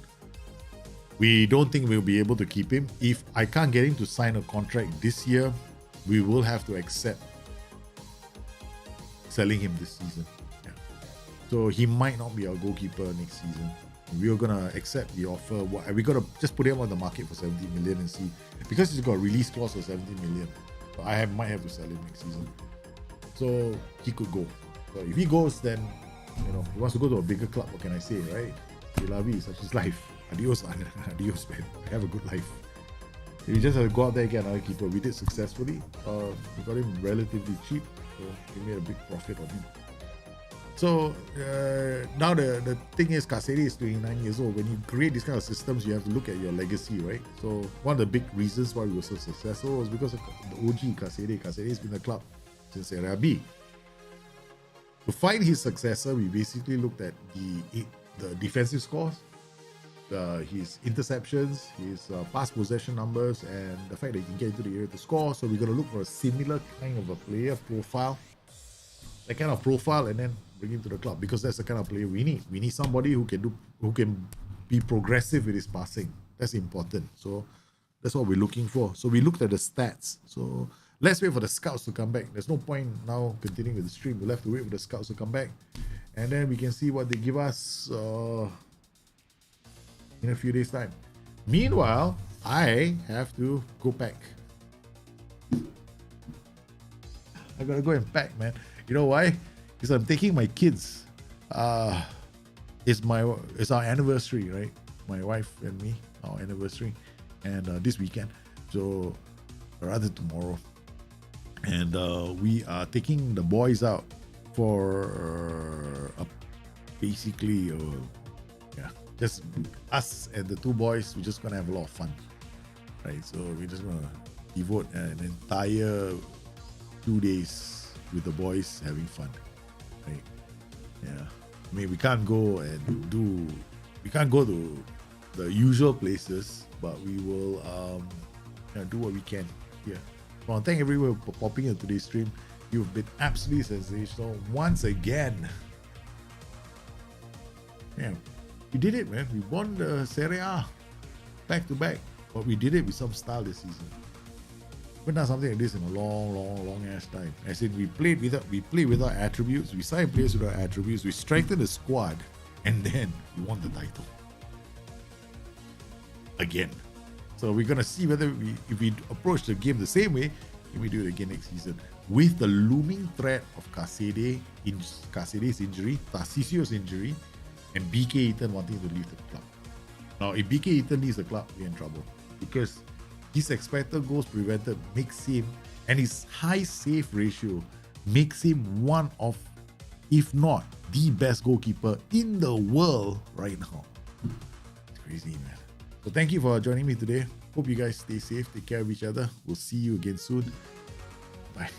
We don't think we'll be able to keep him. If I can't get him to sign a contract this year, we will have to accept selling him this season. Yeah. So he might not be our goalkeeper next season. We're gonna accept the offer. We're gonna just put him on the market for 70 million and see, because he's got a release clause for 70 million. So I might have to sell him next season. So he could go. So if he goes, then he wants to go to a bigger club. What can I say, right? Ilavi, such is life. Adios, adios, man. Have a good life. We just have to go out there and get another keeper. We did successfully. We got him relatively cheap, so we made a big profit on him. So now the thing is, Kaseri is 29 years old. When you create these kind of systems, you have to look at your legacy, right? So one of the big reasons why we were so successful was because of the OG Kaseri. Kaseri has been in the club since Serie B. To find his successor, we basically looked at the defensive scores, his interceptions, his pass possession numbers, and the fact that he can get into the area to score. So we're going to look for a similar kind of a player profile, that kind of profile, and then bring him to the club, because that's the kind of player we need. We need somebody who can be progressive with his passing. That's important. So that's what we're looking for. So we looked at the stats. So let's wait for the scouts to come back. There's no point now continuing with the stream. We'll have to wait for the scouts to come back, and then we can see what they give us in a few days' time. Meanwhile, I have to go pack. I gotta go and pack, man. You know why? Because I'm taking my kids. It's our anniversary, right? My wife and me, our anniversary, and this weekend. So, rather tomorrow. And we are taking the boys out for basically, just us and the two boys. We're just gonna have a lot of fun, right? So we're just gonna devote an entire 2 days with the boys having fun, right? Yeah, I mean, we can't go to the usual places, but we will do what we can here. Well, thank everyone for popping into today's stream. You've been absolutely sensational once again. Yeah, we did it, man. We won the Serie A back to back, but we did it with some style this season. We've done something like this in a long ass time. As in, we played with our attributes, we signed players with our attributes, we strengthened the squad, and then we won the title again. So we're gonna see whether if we approach the game the same way, can we do it again next season, with the looming threat of Cacede's injury, Tarcisio's injury, and BK Eaton wanting to leave the club. Now, if BK Eaton leaves the club, we're in trouble, because his expected goals prevented makes him, and his high save ratio makes him one of, if not the best goalkeeper in the world right now. It's crazy, man. So thank you for joining me today. Hope you guys stay safe, take care of each other. We'll see you again soon. Bye.